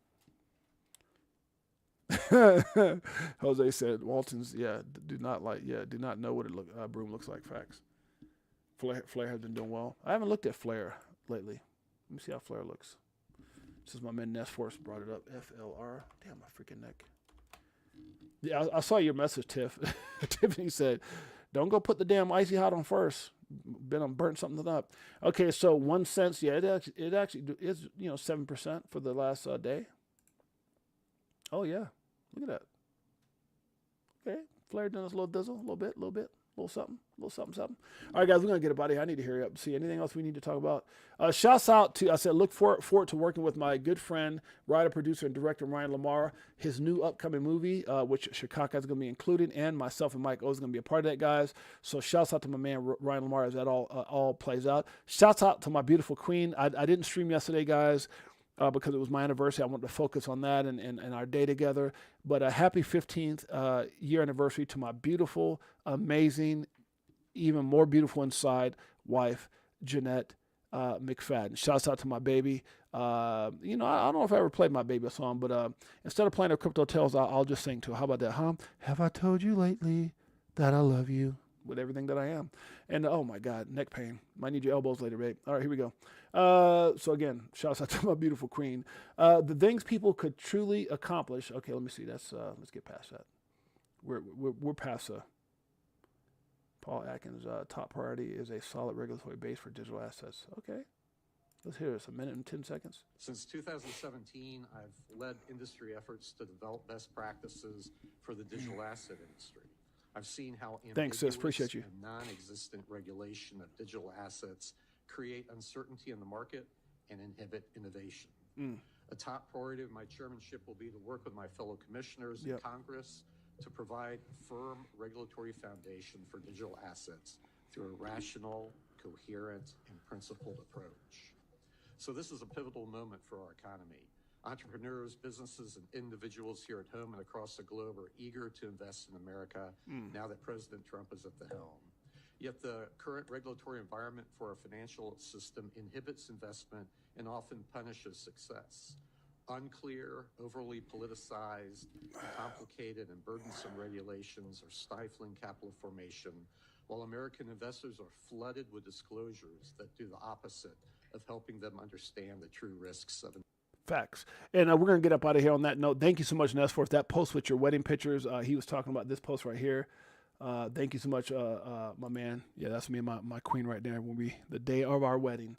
Jose said, Walton's, do not know what broom looks like. Facts. Flair has been doing well. I haven't looked at Flair lately. Let me see how Flair looks. Since my man Ness Force brought it up. FLR. Damn, my freaking neck. Yeah, I saw your message, Tiff. Tiffany said, don't go put the damn icy hot on first. Burnt something up. Okay, so 1 cent. Yeah, it actually is 7% for the last day. Oh yeah. Look at that. Okay. Flair doing us a little dizzle, a little something. All right, guys, we're going to get up out of here. I need to hurry up. See, anything else we need to talk about? Shouts out to, I said, look forward to working with my good friend, writer, producer, and director, Ryan Lamar. His new upcoming movie, which Chicago is going to be included, and myself and Mike O is going to be a part of that, guys. So shouts out to my man, Ryan Lamar, as that all plays out. Shouts out to my beautiful queen. I didn't stream yesterday, guys. Because it was my anniversary. I wanted to focus on that and our day together. But a happy 15th year anniversary to my beautiful, amazing, even more beautiful inside wife, Jeanette McFadden. Shouts out to my baby. I don't know if I ever played my baby a song, but instead of playing her Crypto Tales, I'll just sing to her. How about that, huh? Have I told you lately that I love you with everything that I am? And oh my God, neck pain. Might need your elbows later, babe. All right, here we go. So again, shouts out to my beautiful queen. The things people could truly accomplish. Okay, let me see. Let's get past that. We're past Paul Atkins. Top priority is a solid regulatory base for digital assets. Okay, let's hear this. 1 minute and 10 seconds. Since 2017, I've led industry efforts to develop best practices for the digital asset industry. I've seen how Thanks, sis. Appreciate you. And non-existent regulation of digital assets create uncertainty in the market and inhibit innovation. A top priority of my chairmanship will be to work with my fellow commissioners in Congress to provide a firm regulatory foundation for digital assets through a rational, coherent, and principled approach. So this is a pivotal moment for our economy. Entrepreneurs, businesses, and individuals here at home and across the globe are eager to invest in America now that President Trump is at the helm. Yet the current regulatory environment for our financial system inhibits investment and often punishes success. Unclear, overly politicized, complicated, and burdensome regulations are stifling capital formation, while American investors are flooded with disclosures that do the opposite of helping them understand the true risks of Facts. And we're going to get up out of here on that note. Thank you so much, Ness, for that post with your wedding pictures. He was talking about this post right here. Thank you so much, my man. Yeah, that's me and my queen right there. When the day of our wedding.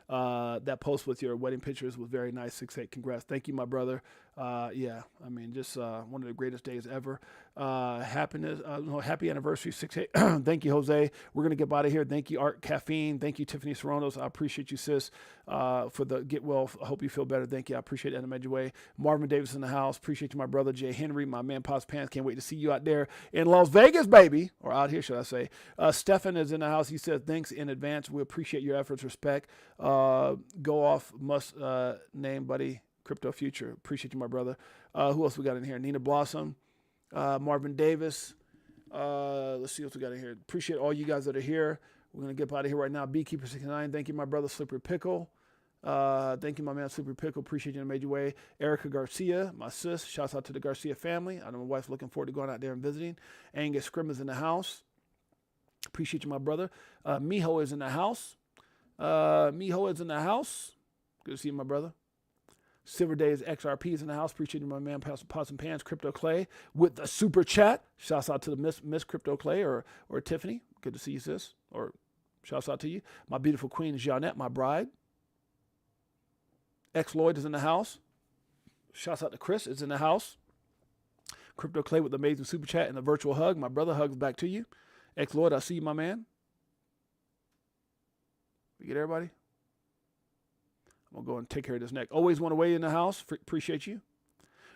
That post with your wedding pictures was very nice. 6-8, congrats. Thank you, my brother. Yeah, I mean, just one of the greatest days ever. Happy anniversary, 6-8. Thank you, Jose. We're going to get out of here. Thank you, Art Caffeine. Thank you, Tiffany Serranos. I appreciate you, sis, for the get well. I hope you feel better. Thank you. I appreciate Anna Medjaway. Marvin Davis in the house. Appreciate you, my brother, Jay Henry, my man, Pops Pants. Can't wait to see you out there in Las Vegas, baby, or out here, should I say. Stefan is in the house. He said, thanks in advance. We appreciate your efforts. Respect. Go off. Must name, buddy. Crypto Future. Appreciate you, my brother. Who else we got in here? Nina Blossom, Marvin Davis. Let's see what we got in here. Appreciate all you guys that are here. We're going to get out of here right now. Beekeeper69. Thank you, my brother, Slippery Pickle. Thank you, my man, Slippery Pickle. Appreciate you in a major way. Erica Garcia, my sis. Shouts out to the Garcia family. I know my wife's looking forward to going out there and visiting. Angus Scrimmers in the house. Appreciate you, my brother. Miho is in the house. Miho is in the house. Good to see you, my brother. Silver Days XRP is in the house. Appreciate you, my man, Pots and Pans, Crypto Clay with the super chat. Shouts out to the Miss Crypto Clay or Tiffany. Good to see you, sis. Or shouts out to you. My beautiful queen, Jeanette, my bride. X Lloyd is in the house. Shouts out to Chris is in the house. Crypto Clay with the amazing super chat and the virtual hug. My brother hugs back to you. X Lloyd, I see you, my man. We get everybody? I'm going to go and take care of this neck. Always want to weigh in the house. Appreciate you.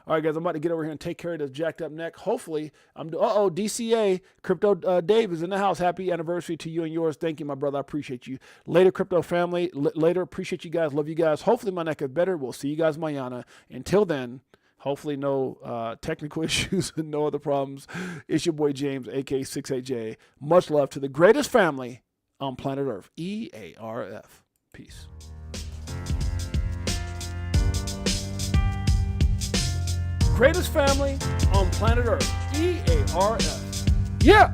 All right, guys, I'm about to get over here and take care of this jacked up neck. Hopefully, DCA, Crypto Dave is in the house. Happy anniversary to you and yours. Thank you, my brother. I appreciate you. Later, Crypto family. Later, appreciate you guys. Love you guys. Hopefully, my neck is better. We'll see you guys mañana. Until then, hopefully no technical issues and no other problems. It's your boy James, a.k.a. Six8Jay. Much love to the greatest family on planet Earth. EARF. Peace. Greatest family on planet Earth. EARF. Yeah.